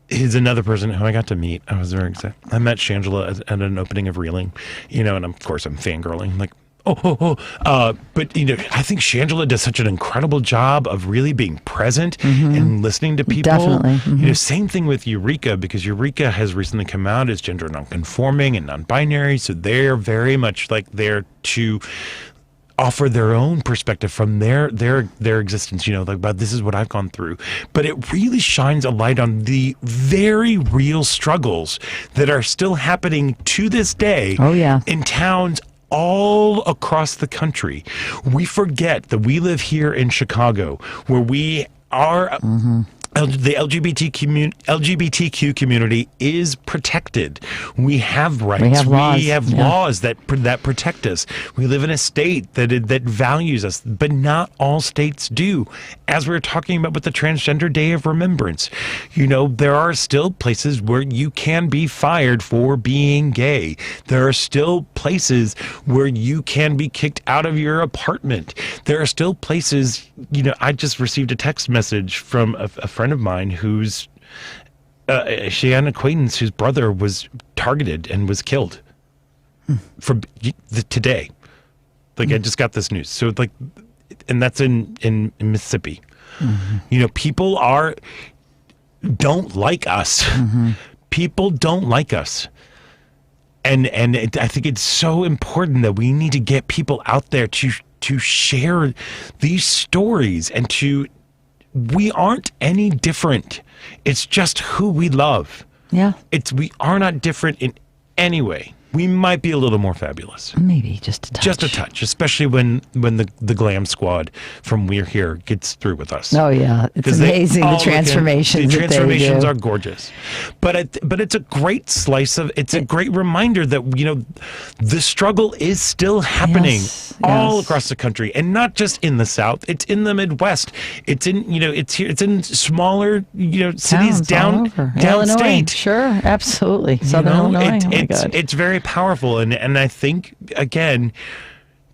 is another person who I got to meet. I was very excited. I met Shangela at an opening of Reeling, you know, and of course I'm fangirling, like, but, you know, I think Shangela does such an incredible job of really being present and listening to people. Definitely. You know, same thing with Eureka, because Eureka has recently come out as gender nonconforming and non-binary, so they're very much like there to offer their own perspective from their existence, you know, like, about this is what I've gone through. But it really shines a light on the very real struggles that are still happening to this day in towns all across the country. We forget that we live here in Chicago, where we are the LGBTQ community is protected. We have rights. We have laws that protect us. We live in a state that values us, but not all states do. As we were talking about with the Transgender Day of Remembrance, you know, there are still places where you can be fired for being gay. There are still places where you can be kicked out of your apartment. There are still places, you know, I just received a text message from a friend of mine who's she had an acquaintance whose brother was targeted and was killed for today. Like, I just got this news. So, like, and that's in Mississippi. You know, people don't like us. People don't like us. And I think it's so important that we need to get people out there to share these stories and we aren't any different. It's just who we love. Yeah. We are not different in any way. We might be a little more fabulous. Maybe just a touch. Just a touch, especially when the glam squad from We're Here gets through with us. Oh yeah, it's amazing the transformations. The transformations are gorgeous, but it's a great slice of. It's a great reminder that, you know, the struggle is still happening all across the country, and not just in the South. It's in the Midwest. It's in, you know, it's here. It's in smaller, you know, cities downstate. Illinois, sure, absolutely. Southern Illinois. It's very powerful, and I think, again,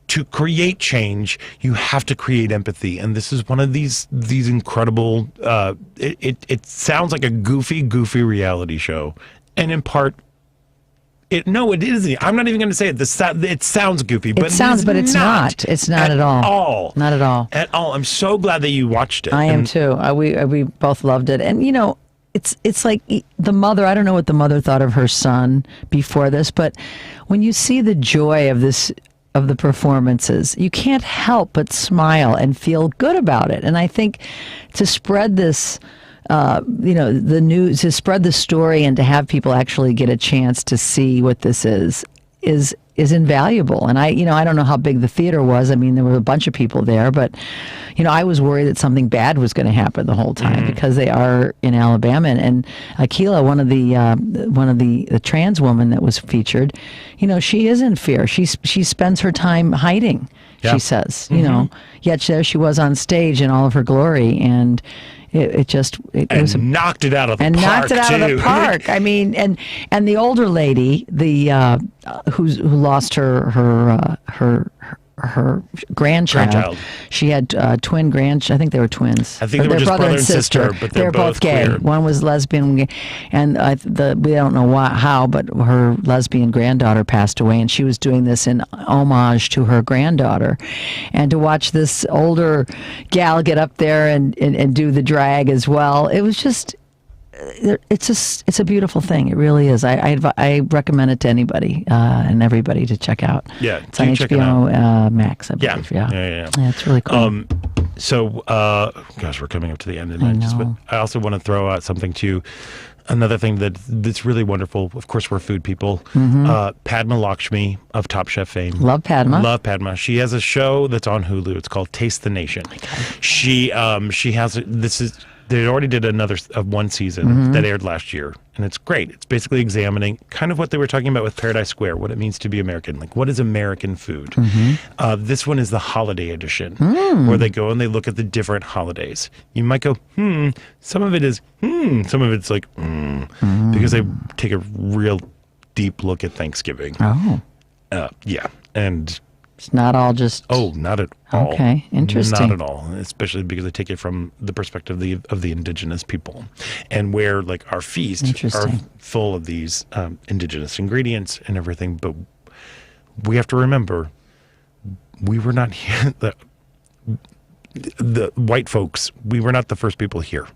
to create change, you have to create empathy, and this is one of these incredible. It sounds like a goofy reality show, and in part, it isn't. I'm not even going to say it. It sounds goofy, but it's not. It's not at all. Not at all. At all. I'm so glad that you watched it. I am too. We both loved it, and, you know, it's like the mother. I don't know what the mother thought of her son before this, but when you see the joy of the performances, you can't help but smile and feel good about it. And I think to spread this, you know, the news, to spread the story, and to have people actually get a chance to see what this is invaluable. And I don't know how big the theater was. I mean, there were a bunch of people there, but, you know, I was worried that something bad was going to happen the whole time because they are in Alabama. And Akila, one of the trans woman that was featured, you know, she is in fear. She spends her time hiding. Yeah. She says, you know, yet there she was on stage in all of her glory, and it was knocked it out of the park. And knocked it out of the park. I mean, and the older lady, who lost her grandchild. She had twin I think they were twins. I think they were just brother and sister, but they're both gay. Queer. One was lesbian, and we don't know how, but her lesbian granddaughter passed away, and she was doing this in homage to her granddaughter. And to watch this older gal get up there and do the drag as well, it was just. It's a beautiful thing. It really is. I recommend it to anybody and everybody to check out. Yeah, it's on HBO Max, I believe. Yeah, it's really cool. So, gosh, we're coming up to the end of the night. But I also want to throw out something too. another thing that's really wonderful. Of course, we're food people. Padma Lakshmi of Top Chef fame. Love Padma. Love Padma. She has a show that's on Hulu. It's called Taste the Nation. She has they already did one season that aired last year, and it's great. It's basically examining kind of what they were talking about with Paradise Square, what it means to be American. Like, what is American food? This one is the holiday edition, where they go and they look at the different holidays. You might go, some of it is, some of it's like, because they take a real deep look at Thanksgiving. Yeah, and it's not all just... Oh, not at all. Okay, interesting. Not at all, especially because they take it from the perspective of the indigenous people, and where like our feasts are full of these indigenous ingredients and everything. But we have to remember, we were not here. The white folks, we were not the first people here,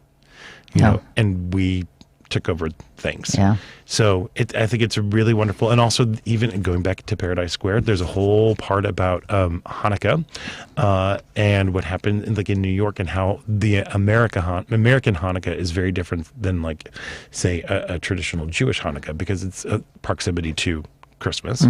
you know, and we took over things. Yeah. So I think it's really wonderful. And also, even going back to Paradise Square, there's a whole part about Hanukkah and what happened in New York, and how the American Hanukkah is very different than, like, say, a traditional Jewish Hanukkah, because it's a proximity to Christmas.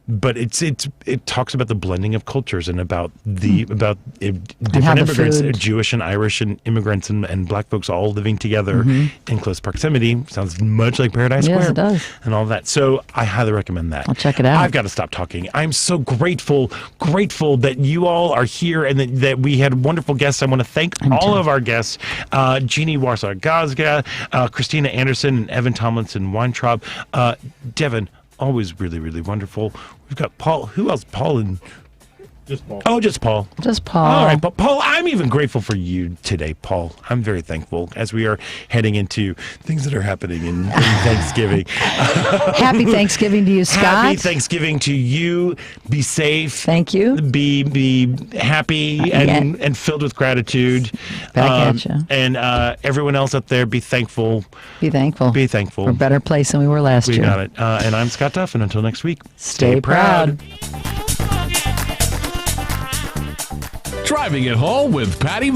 But it talks about the blending of cultures and about different immigrants, Jewish and Irish and immigrants and black folks all living together in close proximity. Sounds much like Paradise Square. Yes, it does. And all that. So I highly recommend that. I'll check it out. I've got to stop talking. I'm so grateful that you all are here and that we had wonderful guests. I want to thank all of our guests, Jeannie Warsaw-Gazga, Christina Anderson, and Evan Tomlinson Weintraub. Devin, always really, really wonderful. We've got Paul. Who else? Paul and... Just Paul. Oh, just Paul. Just Paul. All right, but Paul, I'm even grateful for you today, Paul. I'm very thankful as we are heading into things that are happening in Thanksgiving. Happy Thanksgiving to you, Scott. Happy Thanksgiving to you. Be safe. Thank you. Be happy and filled with gratitude. Back at you. And everyone else out there, be thankful. Be thankful. Be thankful. We're a better place than we were last year. We got it. And I'm Scott Duff, and until next week, stay proud. Driving it home with Patty